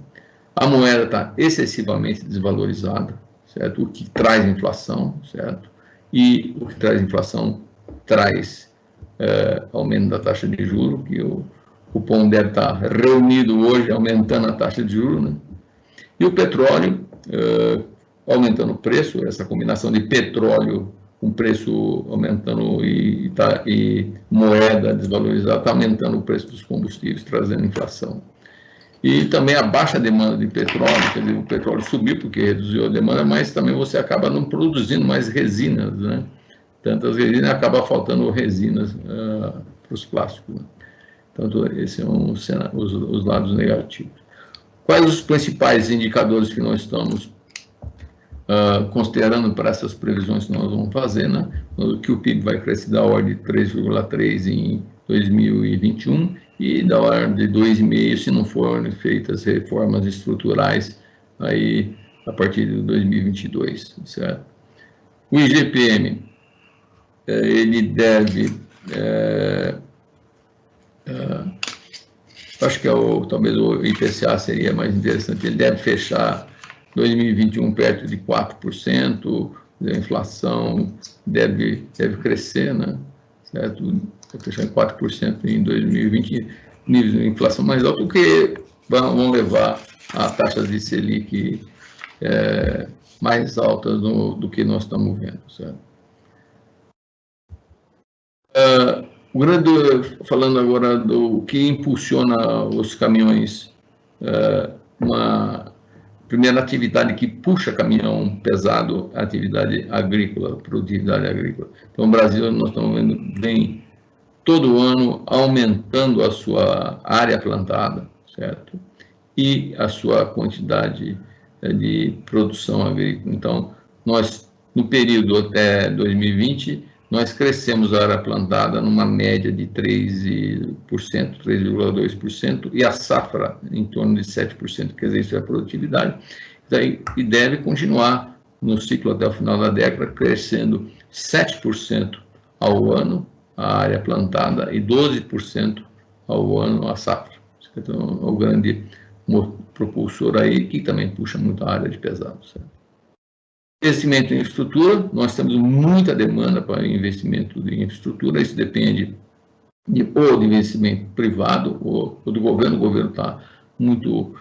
A moeda está excessivamente desvalorizada, certo? O que traz inflação, certo? E o que traz inflação traz aumento da taxa de juros, que o cupom deve estar reunido hoje, aumentando a taxa de juros, né? E o petróleo, aumentando o preço, essa combinação de petróleo com preço aumentando e moeda desvalorizada, está aumentando o preço dos combustíveis, trazendo inflação. E também a baixa demanda de petróleo, quer dizer, o petróleo subiu porque reduziu a demanda, mas também você acaba não produzindo mais resinas, né? Tantas resinas, acaba faltando resinas para os plásticos, né? Então, esses são os lados negativos. Quais os principais indicadores que nós estamos considerando para essas previsões que nós vamos fazer, né? Que o PIB vai crescer da ordem de 3,3% em 2021 e da ordem de 2,5% se não forem feitas reformas estruturais aí a partir de 2022, certo? O IGPM, ele deve, acho que talvez o IPCA seria mais interessante, ele deve fechar 2021 perto de 4%, a inflação deve crescer, né? Certo? Vai fechar em 4% em 2020, níveis de inflação mais alto, que vão levar a taxas de Selic mais altas do que nós estamos vendo, certo? Falando agora do que impulsiona os caminhões, uma primeira atividade que puxa caminhão pesado, a atividade agrícola, produtividade agrícola. Então, o Brasil, nós estamos vendo bem todo ano aumentando a sua área plantada, certo? E a sua quantidade de produção agrícola. Então, nós, no período até 2020, nós crescemos a área plantada numa média de 3%, 3,2%, e a safra em torno de 7%, quer dizer, isso é a produtividade. E deve continuar no ciclo até o final da década, crescendo 7% ao ano a área plantada e 12% ao ano a safra. Então, é o grande propulsor aí, que também puxa muito a área de pesado. Certo? Investimento em infraestrutura, nós temos muita demanda para investimento em infraestrutura, isso depende ou de investimento privado ou do governo. O governo está muito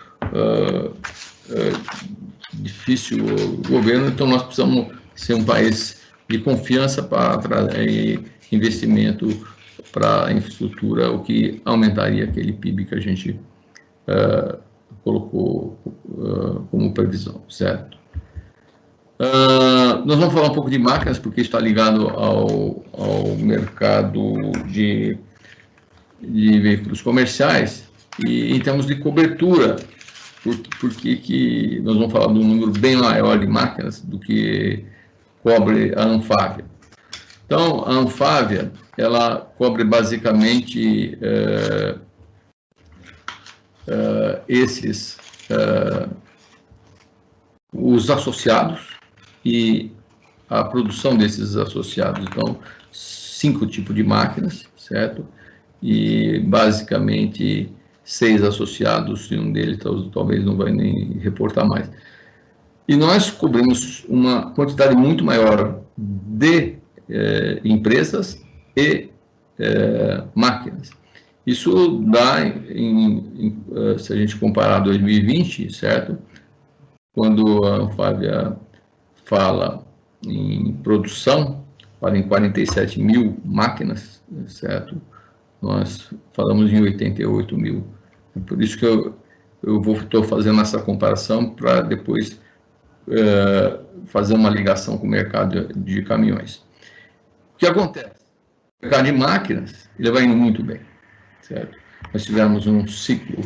difícil, o governo, então nós precisamos ser um país de confiança para trazer investimento para a infraestrutura, o que aumentaria aquele PIB que a gente colocou como previsão, certo? Nós vamos falar um pouco de máquinas, porque está ligado ao mercado de veículos comerciais, e em termos de cobertura, porque nós vamos falar de um número bem maior de máquinas do que cobre a Anfávia. Então, a Anfávia, ela cobre basicamente os associados e a produção desses associados. Então, 5 tipos de máquinas, certo? E basicamente 6 associados, e um deles talvez não vai nem reportar mais. E nós cobrimos uma quantidade muito maior de empresas e máquinas. Isso dá, se a gente comparar 2020, certo? Quando a Anfávia fala em produção, fala em 47 mil máquinas, certo? Nós falamos em 88 mil. Por isso que eu estou fazendo essa comparação para depois fazer uma ligação com o mercado de caminhões. O que acontece? O mercado de máquinas, ele vai indo muito bem, certo? Nós tivemos um ciclo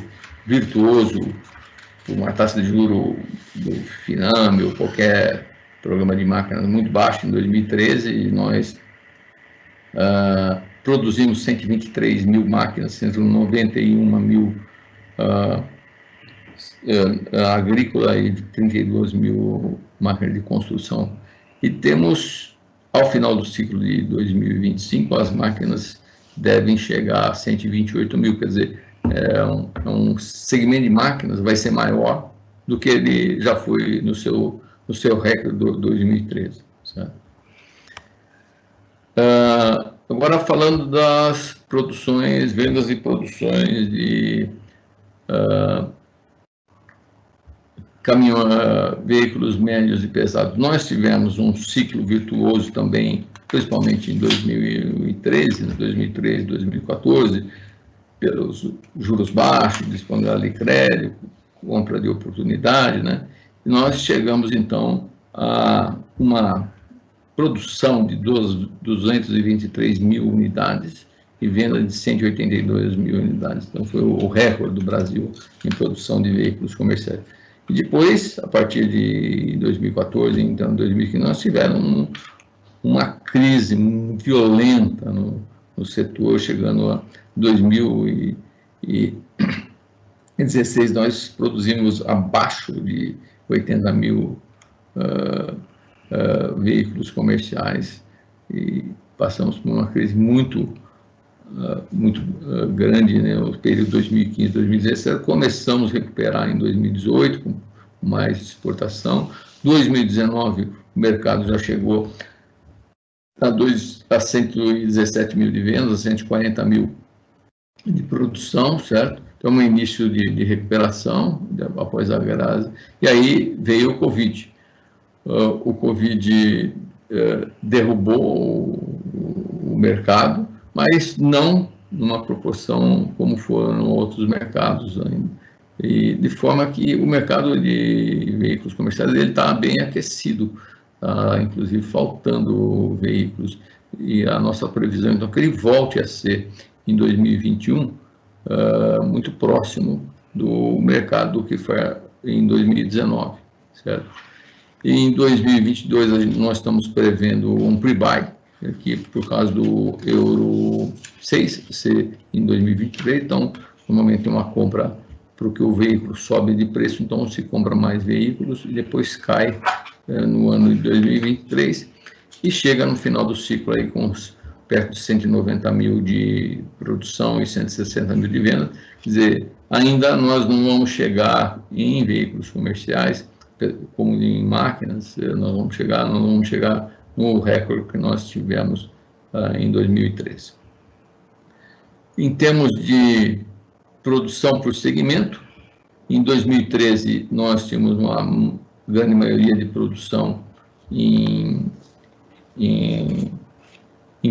virtuoso, uma taxa de juros do Finame ou qualquer programa de máquinas muito baixo em 2013, e nós produzimos 123 mil máquinas, sendo 91 mil agrícola e 32 mil máquinas de construção. E temos, ao final do ciclo de 2025, as máquinas devem chegar a 128 mil, quer dizer, um segmento de máquinas vai ser maior do que ele já foi no seu recorde de 2013. Certo? Agora, falando das produções, vendas e produções de veículos médios e pesados. Nós tivemos um ciclo virtuoso também, principalmente em 2013, 2014, pelos juros baixos, disponibilidade de crédito, compra de oportunidade, né? E nós chegamos, então, a uma produção de 223 mil unidades e venda de 182 mil unidades. Então, foi o recorde do Brasil em produção de veículos comerciais. E depois, a partir de 2014, então 2015, nós tivemos uma crise violenta no setor, chegando a 2016, nós produzimos abaixo de 80 mil veículos comerciais e passamos por uma crise muito grande, né? O período 2015, 2016, começamos a recuperar em 2018 com mais exportação. 2019 o mercado já chegou a 117 mil de vendas, a 140 mil de produção, certo? Então, um início de recuperação após a grase. E aí veio o Covid. O Covid derrubou o mercado, mas não numa proporção como foram outros mercados ainda. E de forma que o mercado de veículos comerciais está bem aquecido, tá, inclusive faltando veículos. e a nossa previsão, então, que ele volte a ser, em 2021, muito próximo do mercado do que foi em 2019, certo? E em 2022, nós estamos prevendo um pre-buy, que por causa do Euro 6 ser em 2023, então, normalmente tem uma compra para que o veículo sobe de preço, então se compra mais veículos e depois cai no ano de 2023 e chega no final do ciclo aí com perto de 190 mil de produção e 160 mil de venda. Quer dizer, ainda nós não vamos chegar em veículos comerciais, como em máquinas, nós vamos chegar no recorde que nós tivemos em 2013. Em termos de produção por segmento, em 2013 nós tínhamos uma grande maioria de produção em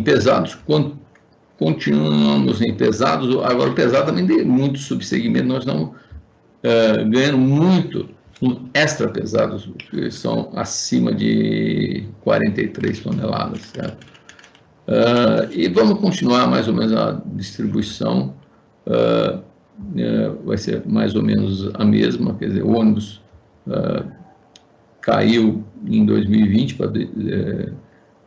pesados, continuamos em pesados, agora o pesado também tem muitos subsegmentos, nós estamos ganhando muito em extra pesados, que são acima de 43 toneladas, certo? E vamos continuar mais ou menos a distribuição, vai ser mais ou menos a mesma, quer dizer, o ônibus caiu em 2020 para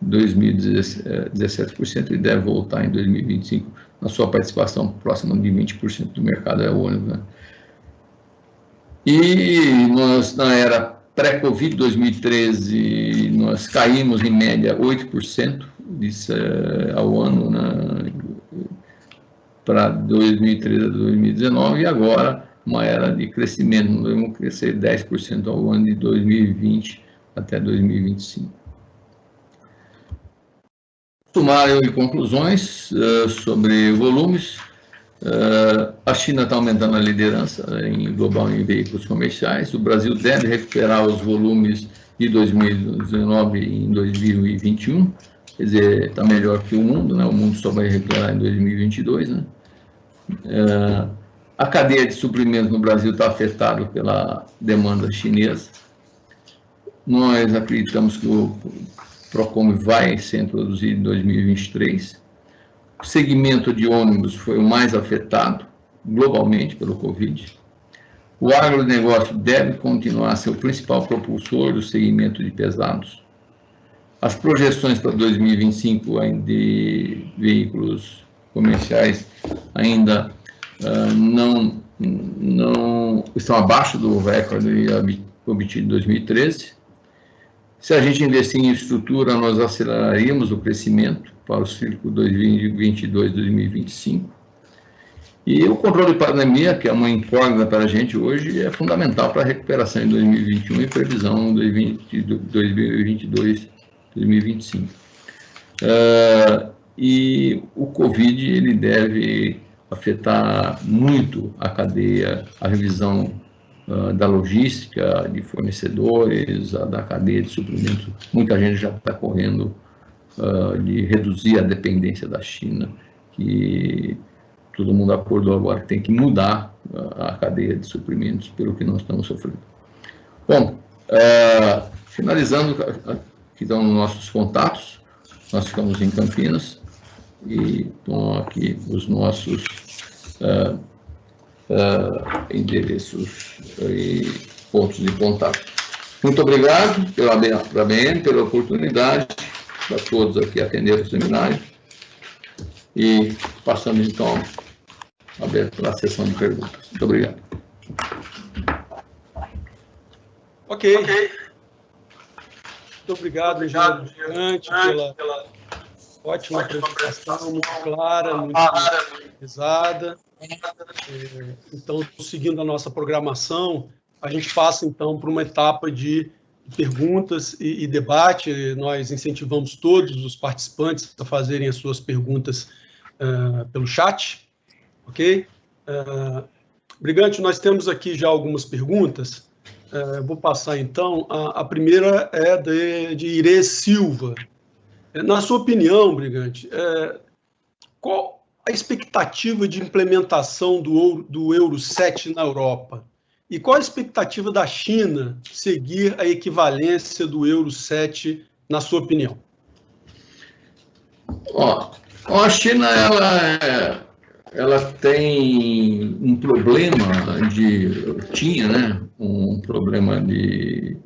2017% e deve voltar em 2025 na sua participação próxima de 20% do mercado é o ônibus, né? E nós, na era pré-Covid, 2013, nós caímos em média 8% ao ano, né, para 2013 a 2019, e agora uma era de crescimento, nós vamos crescer 10% ao ano de 2020 até 2025. Sumário e conclusões sobre volumes. A China está aumentando a liderança global em veículos comerciais. O Brasil deve recuperar os volumes de 2019 em 2021. Quer dizer, está melhor que o mundo, né? O mundo só vai recuperar em 2022, né? A cadeia de suprimentos no Brasil está afetada pela demanda chinesa. Nós acreditamos que o Procome vai ser introduzido em 2023. O segmento de ônibus foi o mais afetado globalmente pelo Covid. O agronegócio deve continuar a ser o principal propulsor do segmento de pesados. As projeções para 2025 de veículos comerciais ainda não estão abaixo do recorde obtido em 2013. Se a gente investir em estrutura, nós aceleraríamos o crescimento para o ciclo 2022-2025. E o controle de pandemia, que é uma incógnita para a gente hoje, é fundamental para a recuperação em 2021 e previsão em 2022-2025. E o Covid ele deve afetar muito a cadeia, a revisão da logística, de fornecedores, da cadeia de suprimentos. Muita gente já está correndo de reduzir a dependência da China, que todo mundo acordou agora que tem que mudar a cadeia de suprimentos pelo que nós estamos sofrendo. Bom, finalizando, aqui estão nossos contatos, nós ficamos em Campinas, e estão aqui os nossos endereços e pontos de contato. Muito obrigado pela BM, pela oportunidade, para todos aqui atender o seminário. E passamos, então, aberto para a sessão de perguntas. Muito obrigado. Ok. Muito obrigado, engenheiro Gigante, pela ótima apresentação, muito clara, muito pesada. Então, seguindo a nossa programação, a gente passa, então, para uma etapa de perguntas e debate. Nós incentivamos todos os participantes a fazerem as suas perguntas pelo chat, ok? Brigante, nós temos aqui já algumas perguntas. Vou passar, então. A primeira é de Irê Silva. Na sua opinião, Brigante, qual a expectativa de implementação do Euro 7 na Europa? E qual a expectativa da China seguir a equivalência do Euro 7, na sua opinião? Ó, a China, ela tem um problema tinha, né, um problema de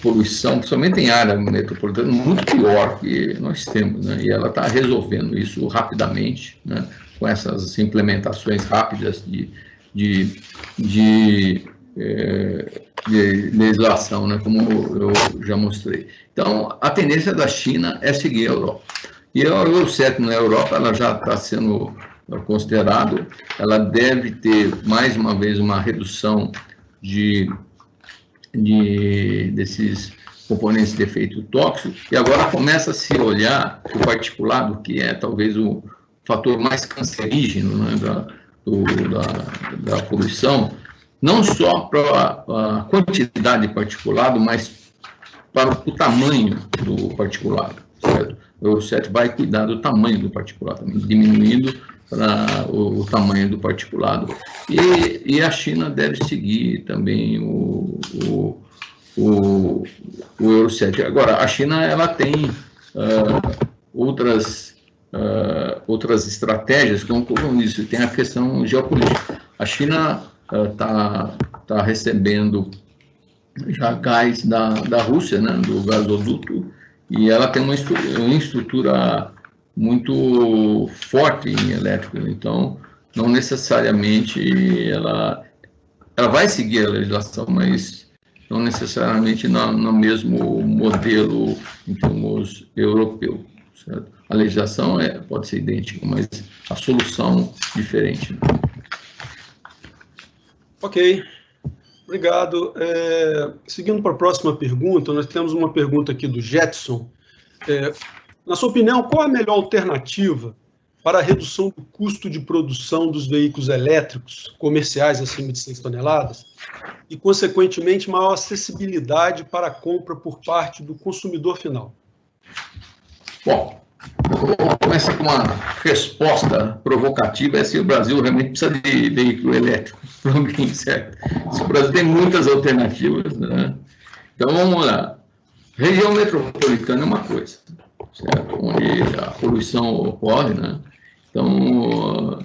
poluição, principalmente em área metropolitana, muito pior que nós temos, né, e ela está resolvendo isso rapidamente, né, com essas implementações rápidas de legislação, né, como eu já mostrei. Então, a tendência da China é seguir a Europa. E a Euro 7 na Europa, ela já está sendo considerado, ela deve ter, mais uma vez, uma redução desses componentes de efeito tóxico, e agora começa a se olhar o particulado, que é talvez o fator mais cancerígeno, né, da poluição, não só para a quantidade de particulado, mas para o tamanho do particulado, certo? O Euro 7 vai cuidar do tamanho do particulado, diminuindo para o tamanho do particulado. E a China deve seguir também o Euro 7. Agora, a China ela tem outras estratégias, como isso, tem a questão geopolítica. A China está recebendo já gás da Rússia, né, do gasoduto, e ela tem uma estrutura muito forte em elétrico, então não necessariamente ela vai seguir a legislação, mas não necessariamente no mesmo modelo em termos europeu, certo? A legislação pode ser idêntica, mas a solução diferente. Ok, obrigado. Seguindo para a próxima pergunta, nós temos uma pergunta aqui do Jetson. Na sua opinião, qual a melhor alternativa para a redução do custo de produção dos veículos elétricos comerciais acima de 6 toneladas e, consequentemente, maior acessibilidade para a compra por parte do consumidor final? Bom, vou começar com uma resposta provocativa, se o Brasil realmente precisa de veículo elétrico, certo? O Brasil tem muitas alternativas, né? Então, vamos lá. Região metropolitana é uma coisa, certo? Onde a poluição ocorre, né? Então,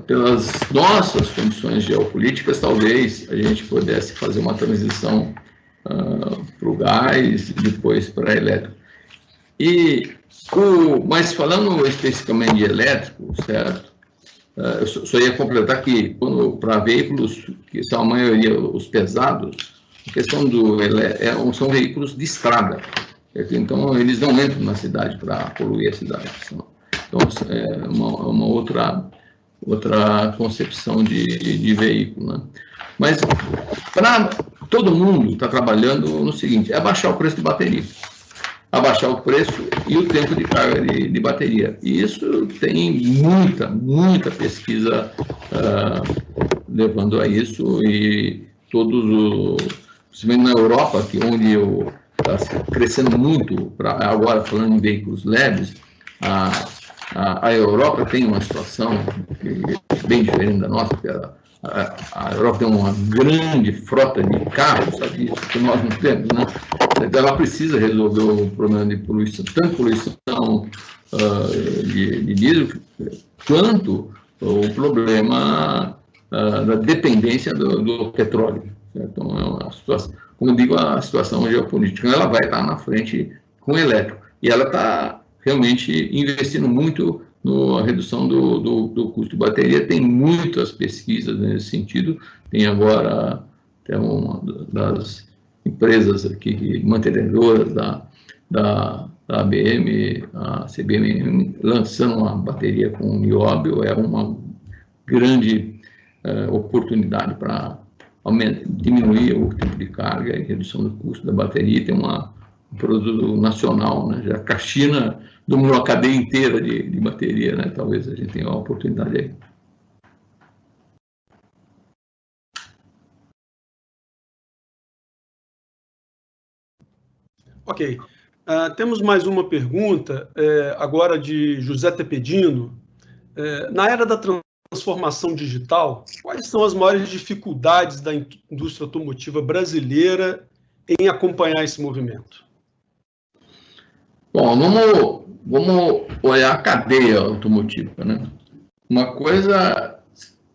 pelas nossas condições geopolíticas, talvez a gente pudesse fazer uma transição para o gás e depois para elétrico. Mas falando especificamente de elétrico, certo? Eu só ia completar que, para veículos que são a maioria os pesados, a questão são veículos de estrada, certo? Então eles não entram na cidade para poluir a cidade. Então é uma outra concepção de veículo, né? Mas para todo mundo está trabalhando no seguinte: é abaixar o preço de bateria. Abaixar o preço e o tempo de carga de bateria. E isso tem muita pesquisa levando a isso, e principalmente na Europa, onde está crescendo muito, agora falando em veículos leves, a Europa tem uma situação bem diferente da nossa, porque a Europa tem uma grande frota de carros, sabe, isso que nós não temos, né? Então, ela precisa resolver o problema de poluição, tanto poluição de diesel, quanto o problema da dependência do petróleo, certo? Então, é uma situação, como eu digo, a situação geopolítica, ela vai estar na frente com o elétrico, e ela está realmente investindo muito na redução do custo de bateria. Tem muitas pesquisas nesse sentido. Tem agora até uma das empresas aqui mantenedoras da ABM, a CBM, lançando uma bateria com nióbio. É uma grande oportunidade para diminuir o tempo de carga e redução do custo da bateria. Tem um produto nacional, né? Já que a China dominou a cadeia inteira de bateria, né? Talvez a gente tenha uma oportunidade aí. Ok. Temos mais uma pergunta, agora de José Tepedino. Na era da transformação digital, quais são as maiores dificuldades da indústria automotiva brasileira em acompanhar esse movimento? Bom, vamos olhar a cadeia automotiva, né? Uma coisa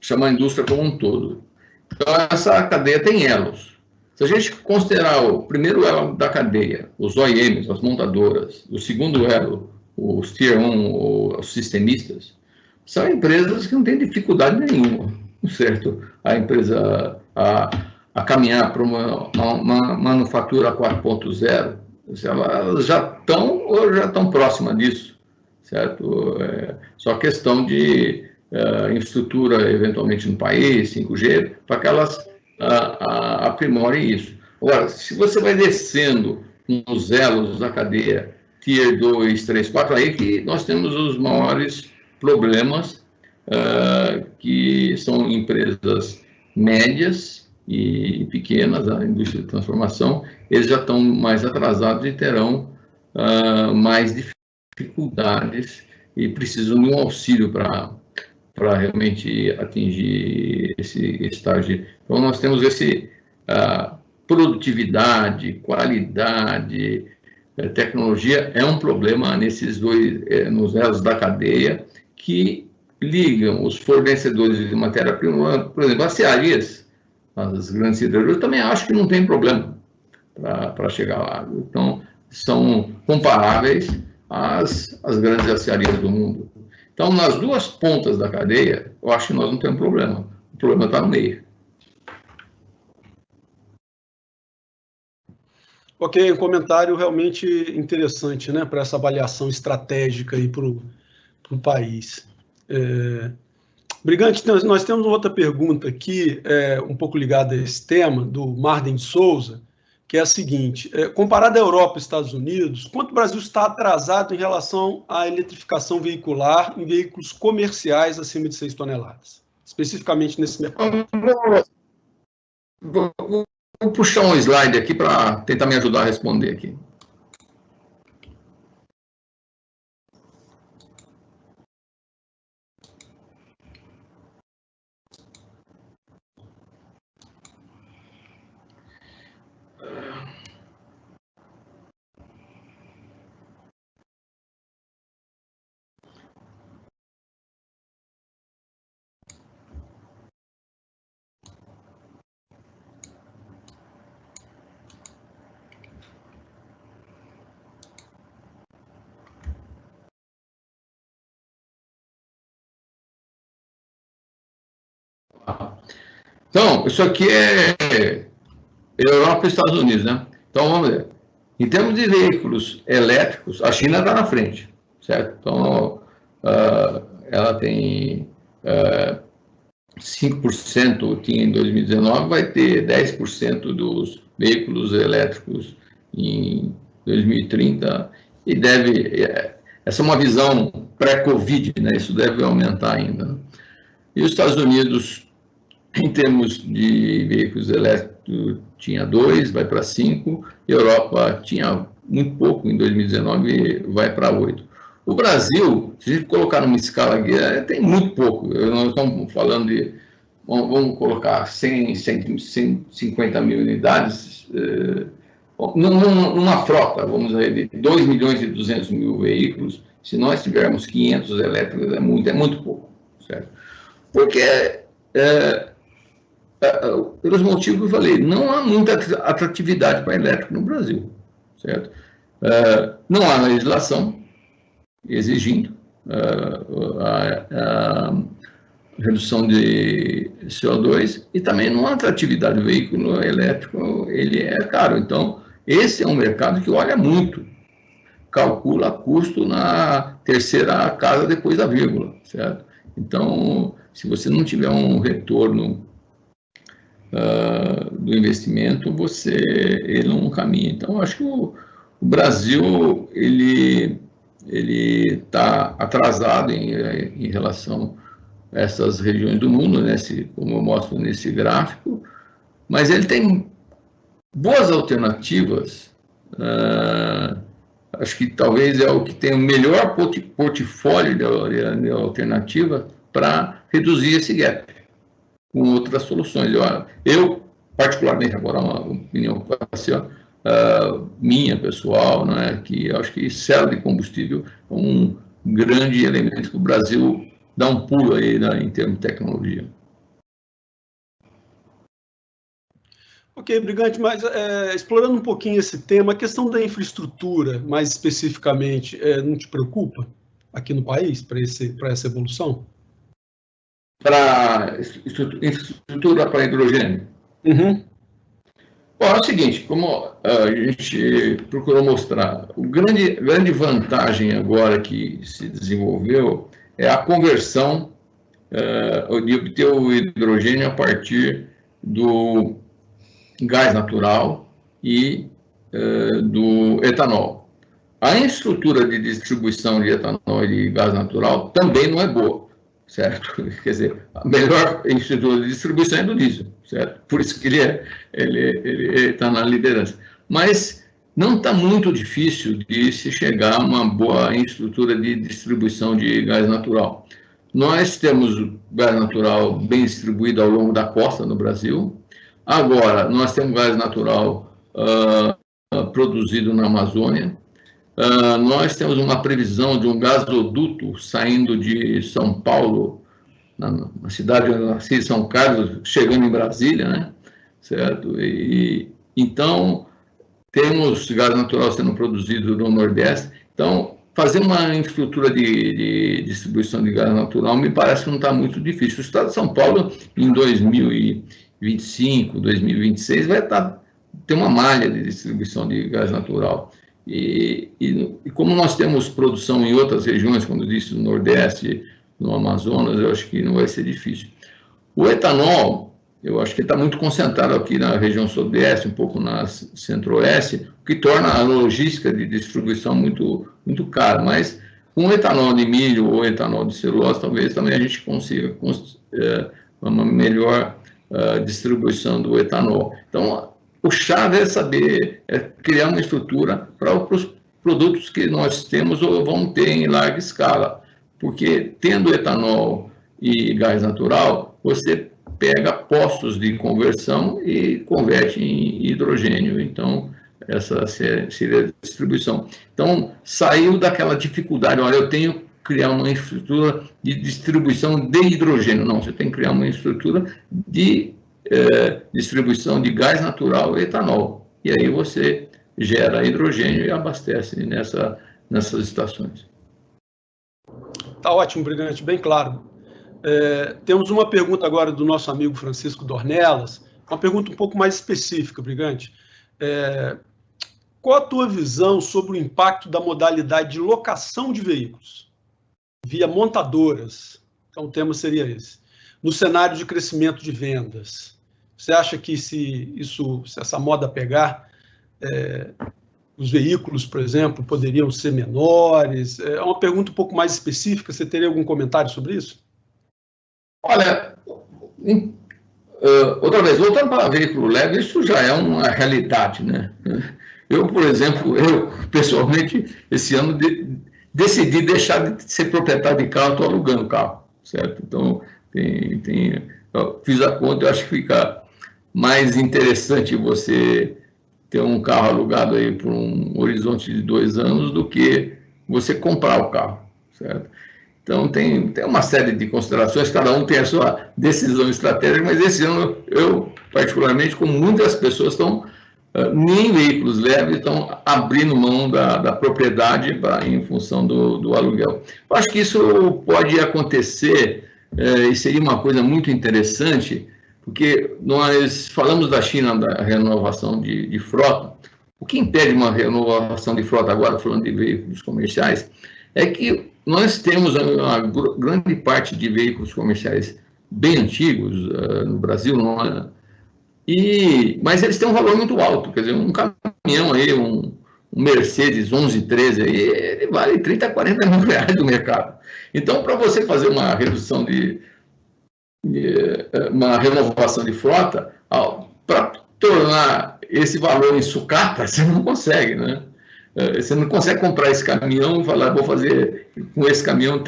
chama a indústria como um todo. Então, essa cadeia tem elos. Se a gente considerar o primeiro elo da cadeia, os OEMs, as montadoras, o segundo elo, os Tier 1, os sistemistas, são empresas que não têm dificuldade nenhuma, certo? A empresa a caminhar para uma manufatura 4.0, elas já estão ou já estão próximas disso, certo? Só questão de infraestrutura, eventualmente no país, 5G, para que elas aprimorem isso. Agora, se você vai descendo nos elos da cadeia, Tier 2, 3, 4, aí que nós temos os maiores problemas, que são empresas médias e pequenas, a indústria de transformação, eles já estão mais atrasados e terão mais dificuldades e precisam de um auxílio para realmente atingir esse estágio. Então, nós temos produtividade, qualidade, tecnologia é um problema nesses dois, nos elos da cadeia, que ligam os fornecedores de matéria-prima, por exemplo, as cearias, as grandes siderúrgicas, também acho que não tem problema para chegar lá. Então, são comparáveis às grandes aciarias do mundo. Então, nas duas pontas da cadeia, eu acho que nós não temos problema. O problema está no meio. Ok, um comentário realmente interessante, né, para essa avaliação estratégica aí para o país. Brigante, nós temos outra pergunta aqui, um pouco ligada a esse tema, do Marden Souza, que é a seguinte: comparado à Europa e Estados Unidos, quanto o Brasil está atrasado em relação à eletrificação veicular em veículos comerciais acima de 6 toneladas, especificamente nesse mercado? Vou puxar um slide aqui para tentar me ajudar a responder aqui. Então, isso aqui é Europa e Estados Unidos, né? Então, vamos ver. Em termos de veículos elétricos, a China está na frente, certo? Então, ela tem 5%, tinha em 2019, vai ter 10% dos veículos elétricos em 2030, e essa é uma visão pré-Covid, né? Isso deve aumentar ainda, né? E os Estados Unidos, em termos de veículos elétricos, tinha 2, vai para 5, e a Europa tinha muito pouco, em 2019 vai para 8. O Brasil, se a gente colocar numa escala aqui, tem muito pouco. Nós estamos falando de, vamos colocar 150 mil unidades, numa frota, vamos dizer, de 2 milhões e 200 mil veículos. Se nós tivermos 500 elétricos, é muito pouco, certo? Porque, pelos motivos que eu falei, não há muita atratividade para elétrico no Brasil, certo? Não há legislação exigindo a redução de CO2, e também não há atratividade do veículo elétrico, ele é caro. Então, esse é um mercado que olha muito, calcula custo na terceira casa depois da vírgula, certo? Então, se você não tiver um retorno do investimento, ele não caminha. Então, acho que o Brasil, ele está atrasado em relação a essas regiões do mundo, né, como eu mostro nesse gráfico, mas ele tem boas alternativas. Acho que talvez é o que tem o melhor portfólio de alternativa para reduzir esse gap, com outras soluções. Eu particularmente, agora uma opinião, minha pessoal, né, que eu acho que célula de combustível é um grande elemento que o Brasil dá um pulo aí, né, em termos de tecnologia. Ok, Brigante, mas explorando um pouquinho esse tema, a questão da infraestrutura, mais especificamente, não te preocupa aqui no país para essa evolução? Para infraestrutura para hidrogênio? Uhum. Bom, é o seguinte, como a gente procurou mostrar, a grande vantagem agora que se desenvolveu é a conversão de obter o hidrogênio a partir do gás natural e do etanol. A estrutura de distribuição de etanol e de gás natural também não é boa, certo? Quer dizer, a melhor estrutura de distribuição é do diesel, certo? Por isso que ele está na liderança. Mas não está muito difícil de se chegar a uma boa estrutura de distribuição de gás natural. Nós temos gás natural bem distribuído ao longo da costa no Brasil. Agora, nós temos gás natural produzido na Amazônia. Nós temos uma previsão de um gasoduto saindo de São Paulo, na cidade onde eu nasci, São Carlos, chegando em Brasília, né? Certo? Então, temos gás natural sendo produzido no Nordeste. Então, fazer uma infraestrutura de distribuição de gás natural me parece que não está muito difícil. O estado de São Paulo, em 2025, 2026, vai ter uma malha de distribuição de gás natural. E como nós temos produção em outras regiões, como eu disse, no Nordeste, no Amazonas, eu acho que não vai ser difícil. O etanol, eu acho que está muito concentrado aqui na região sudeste, um pouco na centro-oeste, o que torna a logística de distribuição muito cara. Mas com o etanol de milho ou etanol de celulose, talvez também a gente consiga uma melhor distribuição do etanol. Então, o chave é saber criar uma estrutura para os produtos que nós temos ou vamos ter em larga escala. Porque tendo etanol e gás natural, você pega postos de conversão e converte em hidrogênio. Então, essa seria a distribuição. Então, saiu daquela dificuldade, olha, eu tenho que criar uma estrutura de distribuição de hidrogênio. Não, você tem que criar uma estrutura de distribuição de gás natural e etanol. E aí você gera hidrogênio e abastece nessas estações. Tá ótimo, Brigante, bem claro. Temos uma pergunta agora do nosso amigo Francisco Dornelas, uma pergunta um pouco mais específica, Brigante. Qual a tua visão sobre o impacto da modalidade de locação de veículos via montadoras? Então, o tema seria esse. No cenário de crescimento de vendas, você acha que se essa moda pegar, os veículos, por exemplo, poderiam ser menores? É uma pergunta um pouco mais específica, você teria algum comentário sobre isso? Olha, outra vez, voltando para veículo leve, isso já é uma realidade, né? Eu, por exemplo, pessoalmente, esse ano decidi deixar de ser proprietário de carro, estou alugando carro, certo? Então, eu fiz a conta, eu acho que fica mais interessante você ter um carro alugado aí por um horizonte de 2 anos do que você comprar o carro, certo? Então, tem uma série de considerações, cada um tem a sua decisão estratégica, mas esse ano eu, particularmente, como muitas pessoas estão, nem veículos leves, estão abrindo mão da propriedade em função do aluguel. Eu acho que isso pode acontecer, e seria uma coisa muito interessante, porque nós falamos da China, da renovação de frota. O que impede uma renovação de frota agora, falando de veículos comerciais, é que nós temos uma grande parte de veículos comerciais bem antigos no Brasil, mas eles têm um valor muito alto. Quer dizer, um caminhão aí, um Mercedes 1113, aí, ele vale 30, 40 mil reais do mercado. Então, para você fazer uma redução uma renovação de frota, para tornar esse valor em sucata, você não consegue, né? Você não consegue comprar esse caminhão e falar, vou fazer com esse caminhão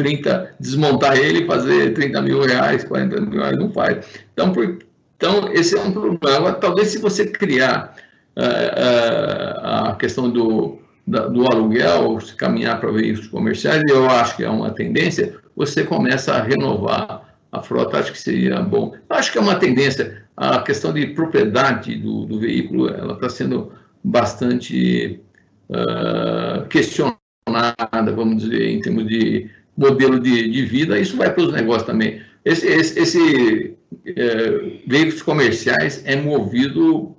desmontar ele e fazer 30 mil reais, 40 mil reais, não faz. Então, esse é um problema. Agora, talvez se você criar a questão do aluguel, se caminhar para veículos comerciais, eu acho que é uma tendência, você começa a renovar a frota, acho que seria bom. Acho que é uma tendência, a questão de propriedade do veículo, ela está sendo bastante questionada, vamos dizer, em termos de modelo de vida, isso vai para os negócios também. Veículos comerciais é movido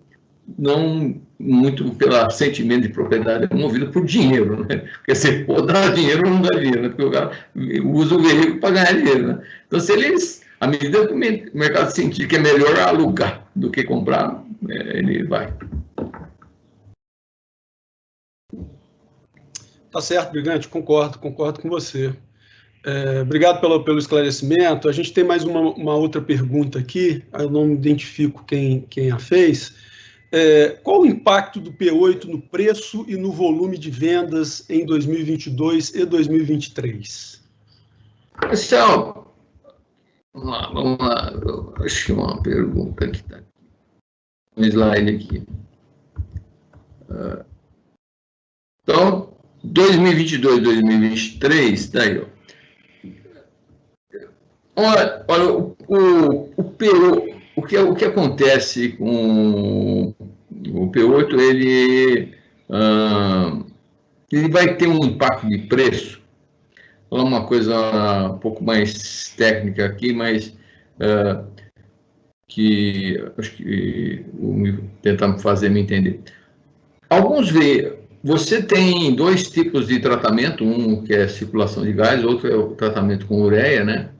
não muito pelo sentimento de propriedade, é movido por dinheiro, né? Porque se for dar dinheiro ou não dá dinheiro, né? Porque o cara usa o veículo para ganhar dinheiro, né? Então, se eles, à medida que o mercado sentir que é melhor alugar do que comprar, ele vai. Tá certo, Brigante, concordo com você. Obrigado pelo esclarecimento. A gente tem mais uma outra pergunta aqui, eu não identifico quem a fez. Qual o impacto do P8 no preço e no volume de vendas em 2022 e 2023? Pessoal, vamos lá. Eu achei uma pergunta que está aqui. Um slide aqui. Então, 2022, 2023, está aí, ó. Olha o P8, o que acontece com o P8, ele vai ter um impacto de preço. Vou falar uma coisa um pouco mais técnica aqui, mas que acho que vou tentar fazer me entender. Você tem dois tipos de tratamento, um que é circulação de gás, outro é o tratamento com ureia, né?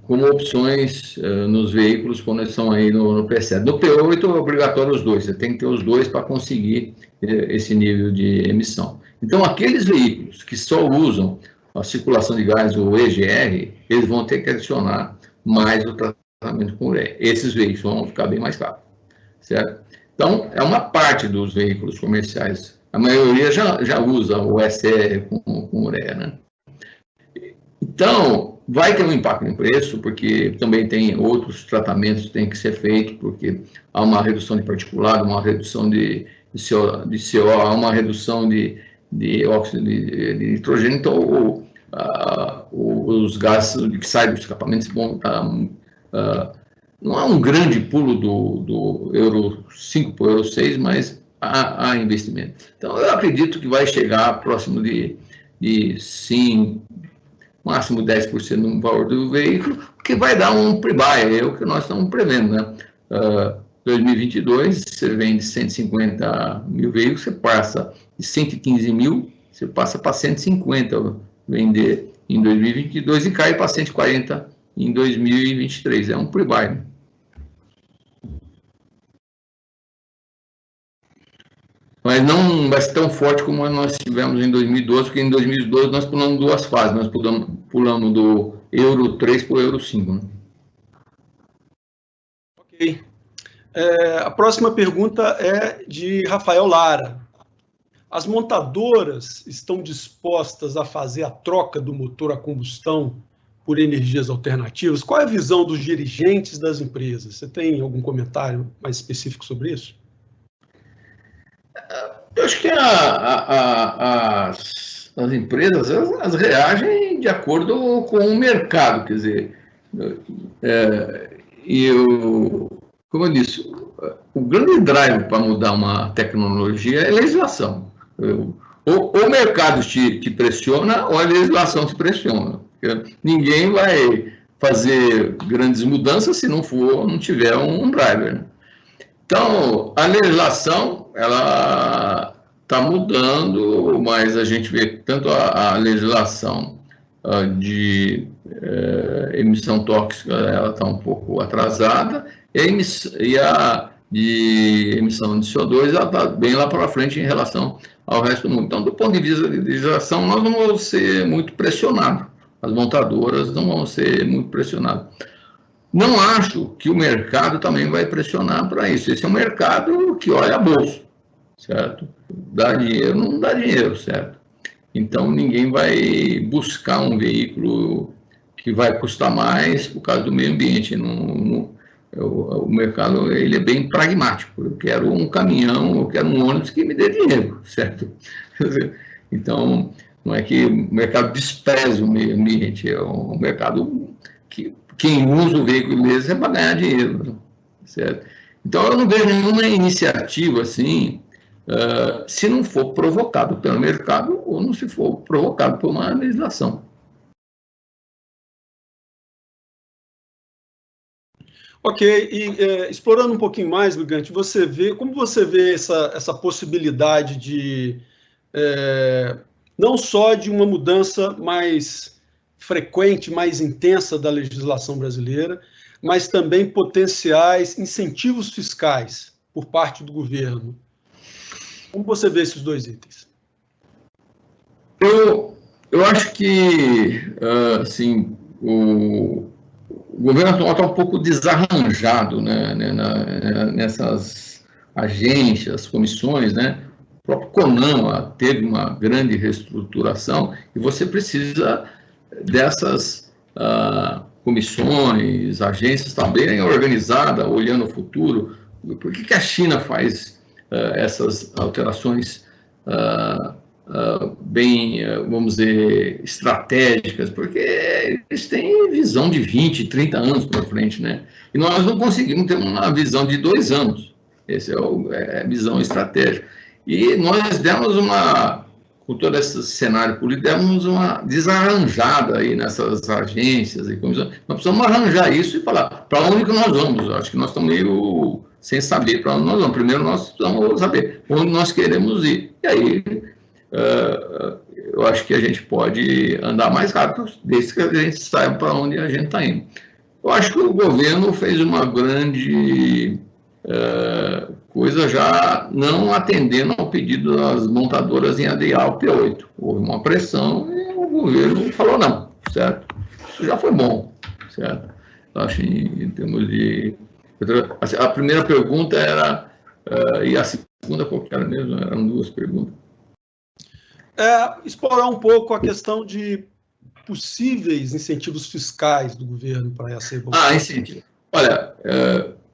Como opções nos veículos quando eles estão aí no P7. No P8 é obrigatório os dois, você tem que ter os dois para conseguir esse nível de emissão. Então, aqueles veículos que só usam a circulação de gás, o EGR, eles vão ter que adicionar mais o tratamento com ureia. Esses veículos vão ficar bem mais caros, certo? Então, é uma parte dos veículos comerciais. A maioria já usa o SR com ureia, né? Então, vai ter um impacto no preço, porque também tem outros tratamentos que têm que ser feitos, porque há uma redução de particulado, uma redução de CO, há uma redução de óxido de nitrogênio, então os gases que saem dos escapamentos vão estar... não há um grande pulo do Euro 5 para o Euro 6, mas há investimento. Então, eu acredito que vai chegar próximo de 5%, máximo 10% no valor do veículo, que vai dar um pre-buy, é o que nós estamos prevendo, né? 2022, você vende 150 mil veículos, você passa de 115 mil, você passa para 150 vender em 2022 e cai para 140 em 2023, é um pre-buy, né? Mas não vai ser tão forte como nós tivemos em 2012, porque em 2012 nós pulamos duas fases, nós pulamos do Euro 3 para o Euro 5. Né? Ok. A próxima pergunta é de Rafael Lara. As montadoras estão dispostas a fazer a troca do motor a combustão por energias alternativas? Qual é a visão dos dirigentes das empresas? Você tem algum comentário mais específico sobre isso? Eu acho que as empresas elas reagem de acordo com o mercado, quer dizer, como eu disse, o grande drive para mudar uma tecnologia é a legislação. Ou o mercado te pressiona ou a legislação te pressiona. Ninguém vai fazer grandes mudanças se não tiver um driver, né? Então, a legislação, ela está mudando, mas a gente vê tanto a legislação de emissão tóxica, ela está um pouco atrasada, e a de emissão de CO2, ela está bem lá para frente em relação ao resto do mundo. Então, do ponto de vista de legislação, nós não vamos ser muito pressionados, as montadoras não vão ser muito pressionadas. Não acho que o mercado também vai pressionar para isso. Esse é um mercado que olha a bolsa, certo? Dá dinheiro, não dá dinheiro, certo? Então, ninguém vai buscar um veículo que vai custar mais por causa do meio ambiente. O mercado ele é bem pragmático. Eu quero um caminhão, eu quero um ônibus que me dê dinheiro, certo? Então, não é que o mercado despreza o meio ambiente, é um mercado que quem usa o veículo deles é para ganhar dinheiro, certo? Então, eu não vejo nenhuma iniciativa assim, se não for provocado pelo mercado ou não se for provocado por uma legislação. Ok, e explorando um pouquinho mais, Brigante, como você vê essa possibilidade de não só de uma mudança mais frequente, mais intensa da legislação brasileira, mas também potenciais incentivos fiscais por parte do governo. Como você vê esses dois itens? Eu acho que, assim, o governo atual está um pouco desarranjado, né, nessas agências, comissões, né? O próprio CONAMA teve uma grande reestruturação e você precisa dessas comissões, agências também organizadas, olhando o futuro. Por que a China faz essas alterações bem, vamos dizer, estratégicas? Porque eles têm visão de 20, 30 anos para frente, né? E nós não conseguimos ter uma visão de 2 anos. Essa é a visão estratégica. E nós demos com todo esse cenário político, demos uma desarranjada aí nessas agências e comissões. Nós precisamos arranjar isso e falar para onde que nós vamos. Eu acho que nós estamos meio sem saber para onde nós vamos. Primeiro, nós precisamos saber onde nós queremos ir. E aí, eu acho que a gente pode andar mais rápido, desde que a gente saiba para onde a gente está indo. Eu acho que o governo fez uma grande coisa já não atendendo ao pedido das montadoras em adiar o P8. Houve uma pressão e o governo falou não, certo? Isso já foi bom, certo? Eu acho em termos de... A primeira pergunta era... e a segunda qual que era mesmo? Eram 2 perguntas. Explorar um pouco a questão de possíveis incentivos fiscais do governo para essa evolução. Incentivo. Olha,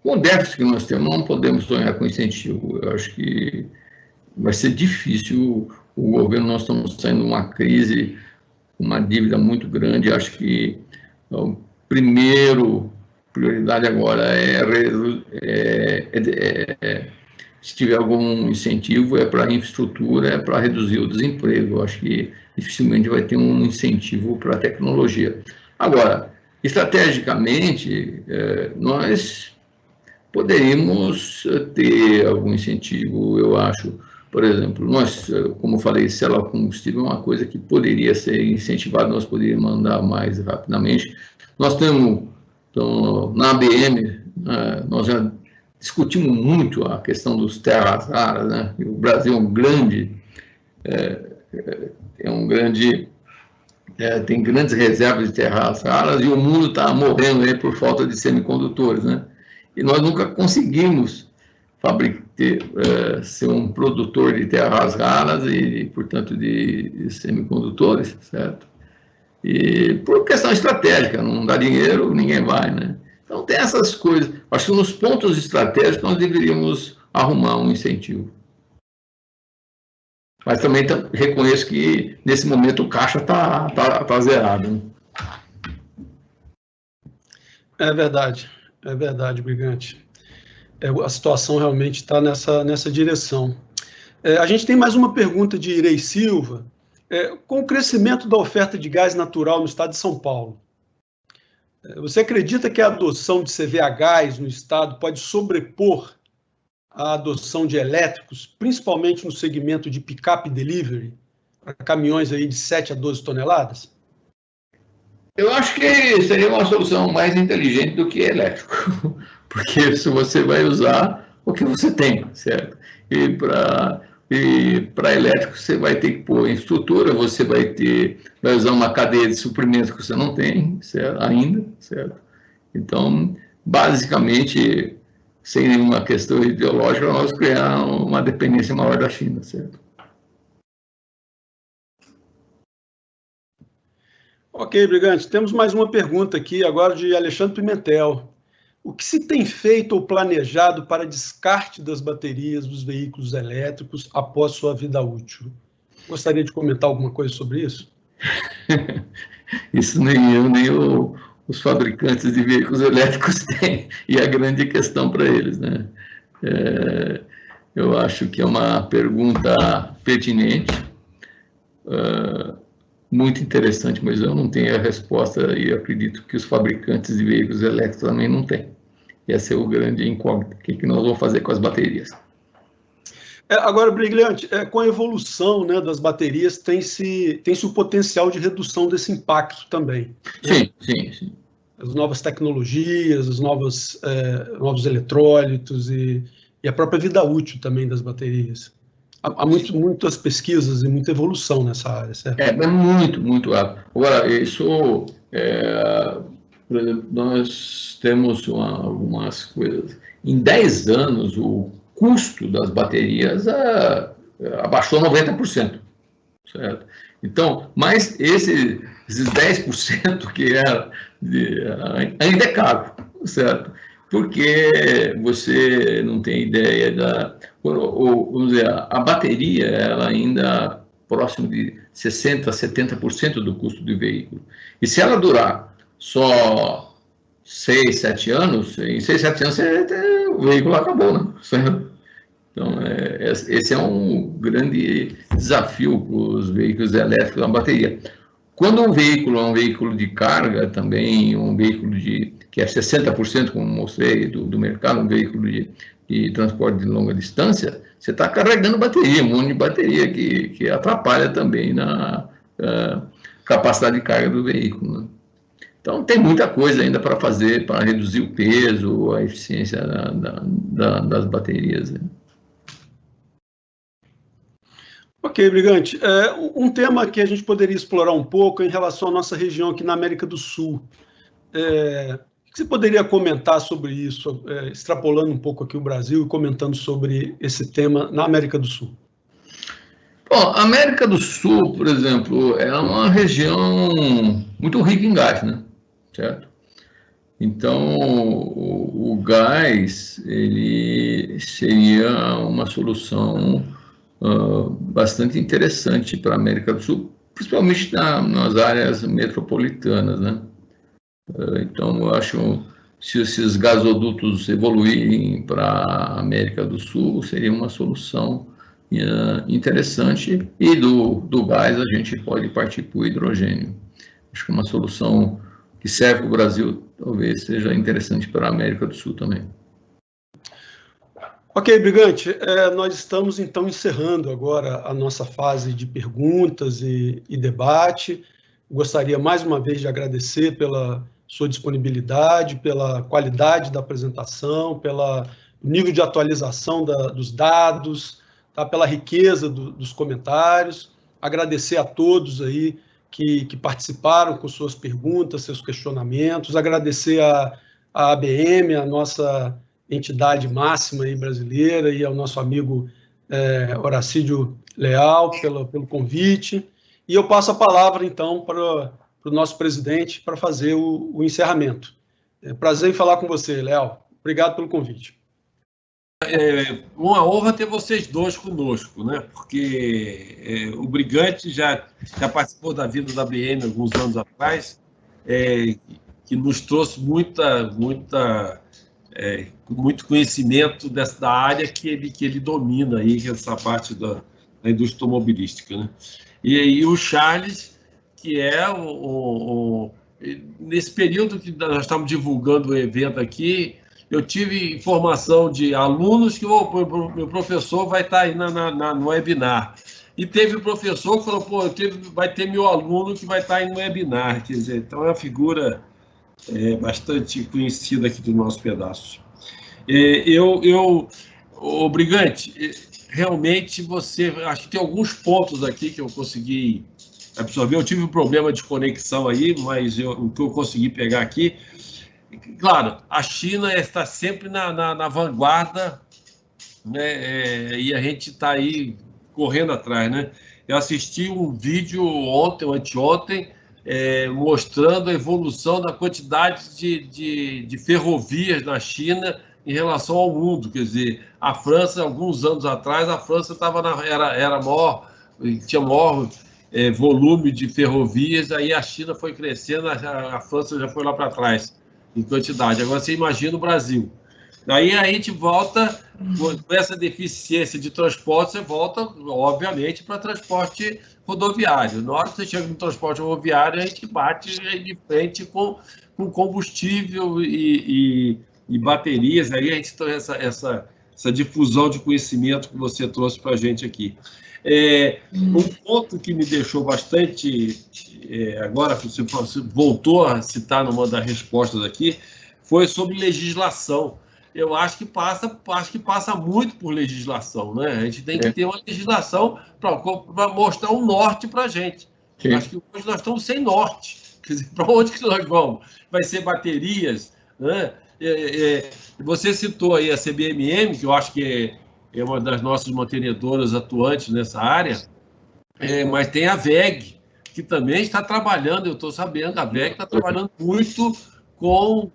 com o déficit que nós temos, não podemos sonhar com incentivo. Eu acho que vai ser difícil o governo, nós estamos saindo de uma crise, uma dívida muito grande. Acho que a primeira prioridade agora se tiver algum incentivo, é para a infraestrutura, é para reduzir o desemprego. Eu acho que dificilmente vai ter um incentivo para a tecnologia. Agora, estrategicamente, nós poderíamos ter algum incentivo, eu acho. Por exemplo, nós, como eu falei, célula combustível é uma coisa que poderia ser incentivada, nós poderíamos mandar mais rapidamente. Nós temos, então, na ABM, nós já discutimos muito a questão dos terras raras, né? O Brasil é um grande, tem grandes reservas de terras raras e o mundo está morrendo aí por falta de semicondutores, né? E nós nunca conseguimos ser um produtor de terras raras e, portanto, de semicondutores, certo? E por questão estratégica, não dá dinheiro, ninguém vai, né? Então, tem essas coisas. Acho que nos pontos estratégicos nós deveríamos arrumar um incentivo. Mas também reconheço que, nesse momento, o caixa tá zerado. Né? É verdade, Brigante. A situação realmente está nessa direção. A gente tem mais uma pergunta de Irei Silva. Com o crescimento da oferta de gás natural no estado de São Paulo, você acredita que a adoção de CVHs no estado pode sobrepor a adoção de elétricos, principalmente no segmento de pick-up delivery, para caminhões aí de 7 a 12 toneladas? Eu acho que seria uma solução mais inteligente do que elétrico, porque se você vai usar o que você tem, certo? E para elétrico você vai ter que pôr em estrutura, você vai usar uma cadeia de suprimentos que você não tem, certo? Ainda, certo? Então, basicamente, sem nenhuma questão ideológica, nós criar uma dependência maior da China, certo? Ok, Brigante, temos mais uma pergunta aqui agora de Alexandre Pimentel. o que se tem feito ou planejado para descarte das baterias dos veículos elétricos após sua vida útil? Gostaria de comentar alguma coisa sobre isso? Isso nem eu, nem os fabricantes de veículos elétricos têm, e a grande questão para eles, né? Eu acho que é uma pergunta pertinente, muito interessante, mas eu não tenho a resposta e acredito que os fabricantes de veículos elétricos também não têm. Esse é o grande incógnito. O que nós vamos fazer com as baterias? Agora, Brilhante, com a evolução, né, das baterias, tem-se o potencial de redução desse impacto também. Sim, né? Sim. As novas tecnologias, os novos eletrólitos e a própria vida útil também das baterias. Há muitas pesquisas e muita evolução nessa área, certo? É muito rápido. Agora, isso, por exemplo, nós temos algumas coisas. Em 10 anos, o custo das baterias abaixou 90%, certo? Então, mas esses 10% que era ainda é caro, certo? Porque você não tem ideia vamos dizer, a bateria, ela ainda próximo de 60% a 70% do custo do veículo. E se ela durar só 6, 7 anos, em 6, 7 anos o veículo acabou, né? Então, esse é um grande desafio para os veículos elétricos na bateria. Quando um veículo é um veículo de carga também, um veículo que é 60%, como mostrei, do mercado, um veículo de transporte de longa distância, você está carregando bateria, um monte de bateria que atrapalha também na capacidade de carga do veículo, né? Então, tem muita coisa ainda para fazer para reduzir o peso, a eficiência das baterias, né? Ok, Brigante. Um tema que a gente poderia explorar um pouco em relação à nossa região aqui na América do Sul. O que você poderia comentar sobre isso, extrapolando um pouco aqui o Brasil e comentando sobre esse tema na América do Sul? Bom, a América do Sul, por exemplo, é uma região muito rica em gás, né? Certo? Então, o gás, ele seria uma solução bastante interessante para a América do Sul, principalmente nas áreas metropolitanas, né? Então, eu acho que se esses gasodutos evoluírem para a América do Sul, seria uma solução interessante, e do gás a gente pode partir para o hidrogênio. Acho que uma solução que serve para o Brasil talvez seja interessante para a América do Sul também. Ok, Brigante, nós estamos então encerrando agora a nossa fase de perguntas e debate. Gostaria mais uma vez de agradecer pela sua disponibilidade, pela qualidade da apresentação, pelo nível de atualização dos dados, tá? Pela riqueza dos comentários. Agradecer a todos aí que participaram com suas perguntas, seus questionamentos. Agradecer à ABM, a nossa entidade máxima aí brasileira, e ao nosso amigo Horacídio Leal pelo convite. E eu passo a palavra, então, para o nosso presidente para fazer o encerramento. Prazer em falar com você, Leal. Obrigado pelo convite. Uma honra ter vocês dois conosco, né? Porque o Brigante já participou da vida da BM alguns anos atrás, que nos trouxe muito conhecimento da área que ele domina aí, que é essa parte da indústria automobilística, né? E o Charles, que é nesse período que nós estamos divulgando o evento aqui, eu tive informação de alunos que o meu professor vai estar aí no webinar. E teve um professor que falou, vai ter meu aluno que vai estar aí no webinar. Quer dizer, então é uma figura bastante conhecida aqui do nosso pedaço. O Brigante, realmente acho que tem alguns pontos aqui que eu consegui absorver. Eu tive um problema de conexão aí, mas o que eu consegui pegar aqui, claro, a China está sempre na vanguarda, né? E a gente está aí correndo atrás, né? Eu assisti um vídeo ontem ou anteontem mostrando a evolução da quantidade de ferrovias na China em relação ao mundo. Quer dizer, a França, alguns anos atrás, a França tinha maior volume de ferrovias, aí a China foi crescendo, a França já foi lá para trás em quantidade. Agora você imagina o Brasil. Aí a gente volta, com essa deficiência de transporte, você volta, obviamente, para transporte rodoviário. Na hora que você chega no transporte rodoviário, a gente bate de frente com combustível e baterias. Aí a gente tem essa difusão de conhecimento que você trouxe para a gente aqui. Um ponto que me deixou bastante... agora, você voltou a citar numa das respostas aqui, foi sobre legislação. Eu acho que passa muito por legislação, né? A gente tem que ter uma legislação para mostrar um norte para a gente. Acho que hoje nós estamos sem norte. Quer dizer, para onde que nós vamos? Vai ser baterias, né? Você citou aí a CBMM, que eu acho que é uma das nossas mantenedoras atuantes nessa área, mas tem a WEG, que também está trabalhando, eu estou sabendo, a WEG está trabalhando muito com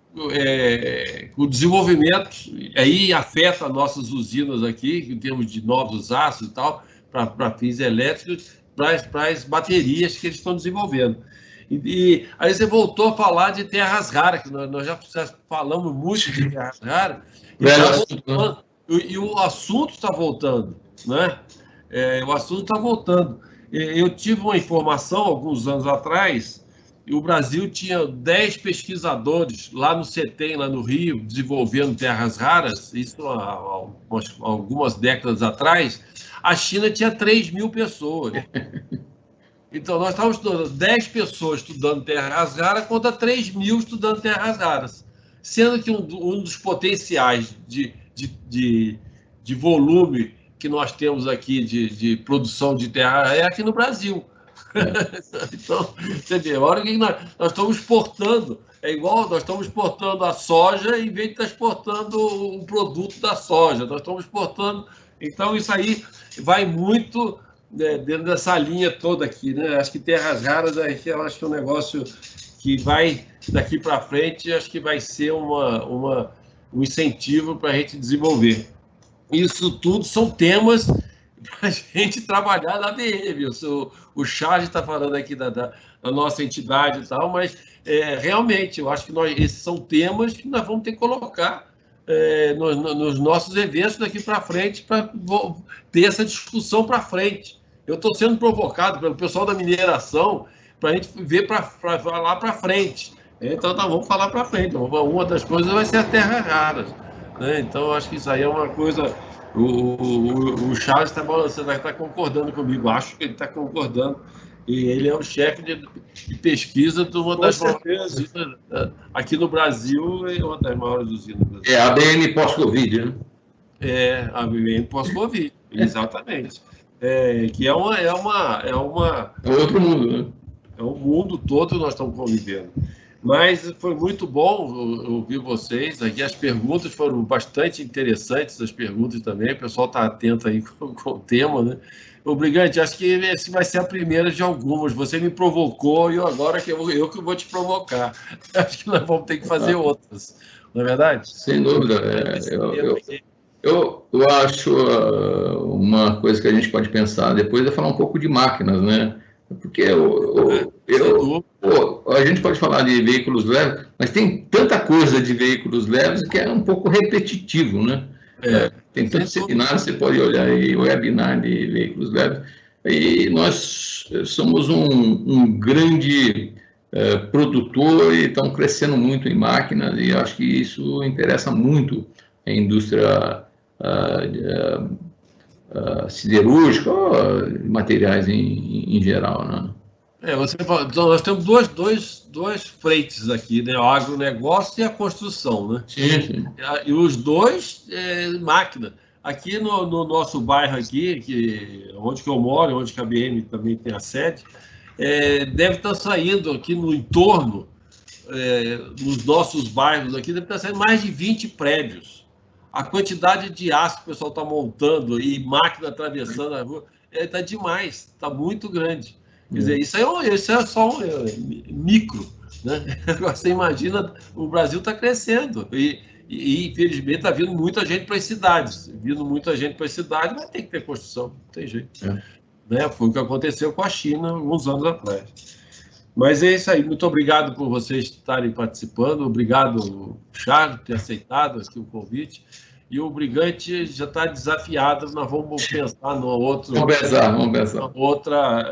o desenvolvimento, aí afeta nossas usinas aqui, em termos de novos aços e tal, para fins elétricos, para as baterias que eles estão desenvolvendo. E aí você voltou a falar de terras raras, que nós já falamos muito de terras raras, e o assunto está voltando, né? O assunto está voltando. Eu tive uma informação, alguns anos atrás, e o Brasil tinha 10 pesquisadores lá no CETEM, lá no Rio, desenvolvendo terras raras, isso há algumas décadas atrás. A China tinha 3.000 pessoas. Então, nós estávamos estudando 10 pessoas estudando terras raras contra 3.000 estudando terras raras. Sendo que um dos potenciais de volume que nós temos aqui de produção de terra é aqui no Brasil. Então, você vê, a hora que nós estamos exportando, é igual nós estamos exportando a soja em vez de estar exportando o produto da soja, nós estamos exportando. Então, isso aí vai muito dentro dessa linha toda aqui, né? Acho que terras raras, eu acho que é um negócio que vai, daqui para frente, acho que vai ser um incentivo para a gente desenvolver. Isso tudo são temas para a gente trabalhar na ABM. O Charles está falando aqui da nossa entidade e tal, mas realmente eu acho que esses são temas que nós vamos ter que colocar nos nossos eventos daqui para frente, para ter essa discussão para frente. Eu estou sendo provocado pelo pessoal da mineração para a gente ver para lá para frente. Então, vamos falar para frente. Uma das coisas vai ser as terras raras, né? Então, eu acho que isso aí é uma coisa... O Charles está concordando comigo, acho que ele está concordando, e ele é o chefe de pesquisa de uma das maiores usinas aqui no Brasil, é uma das maiores usinas. A ABM pós-Covid, né? A ABM pós-Covid, exatamente. Que é outro mundo, né? É o mundo todo que nós estamos convivendo. Mas foi muito bom ouvir vocês aqui. As perguntas foram bastante interessantes, as perguntas também. O pessoal está atento aí com o tema, né? O Brigante, acho que esse vai ser a primeira de algumas. Você me provocou e agora que eu que vou te provocar. Acho que nós vamos ter que fazer outras. Não é verdade? Sem dúvida. Eu acho uma coisa que a gente pode pensar depois é falar um pouco de máquinas, né? Porque a gente pode falar de veículos leves, mas tem tanta coisa de veículos leves que é um pouco repetitivo, né? Tem tantos seminários, você pode olhar aí o webinar de veículos leves, e nós somos um grande produtor e estamos crescendo muito em máquinas, e acho que isso interessa muito a indústria siderúrgica ou materiais em geral, né? Você fala, então nós temos dois frentes aqui, né? O agronegócio e a construção, né? Sim. E os dois, máquina. Aqui no nosso bairro aqui, onde que eu moro, onde que a ABM também tem a sede, deve estar saindo aqui no entorno, nos nossos bairros aqui, deve estar saindo mais de 20 prédios. A quantidade de aço que o pessoal está montando e máquina atravessando a rua está demais, está muito grande. Quer dizer, isso é só um micro, né? Agora, você imagina, o Brasil está crescendo e infelizmente, está vindo muita gente para as cidades. Vindo muita gente para as cidades, vai ter que ter construção, não tem jeito. Né? Foi o que aconteceu com a China uns anos atrás. Mas é isso aí. Muito obrigado por vocês estarem participando. Obrigado, Charles, por ter aceitado aqui o convite. E o Brigante já está desafiado. Nós vamos pensar no outro. Vamos pensar.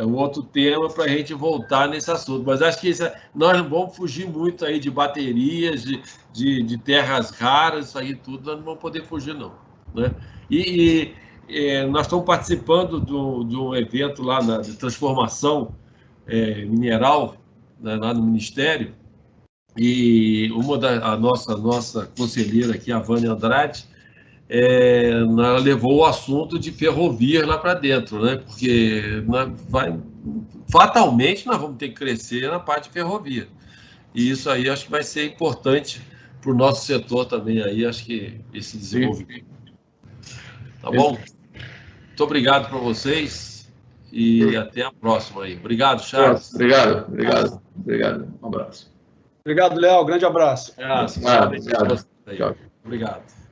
Um outro tema para a gente voltar nesse assunto. Mas acho que nós não vamos fugir muito aí de baterias, de terras raras, isso aí tudo, nós não vamos poder fugir, não. Né? Nós estamos participando de um evento lá de transformação mineral, né, lá no Ministério, e a nossa conselheira aqui, a Vânia Andrade, ela levou o assunto de ferrovias lá para dentro, né? Porque fatalmente nós vamos ter que crescer na parte de ferrovia. E isso aí acho que vai ser importante para o nosso setor também, aí, acho que esse desenvolvimento. Tá bom? Muito obrigado para vocês e até a próxima aí. Obrigado, Charles. Obrigado. Um abraço. Obrigado, Léo. Grande abraço. Obrigado. Tchau. Obrigado.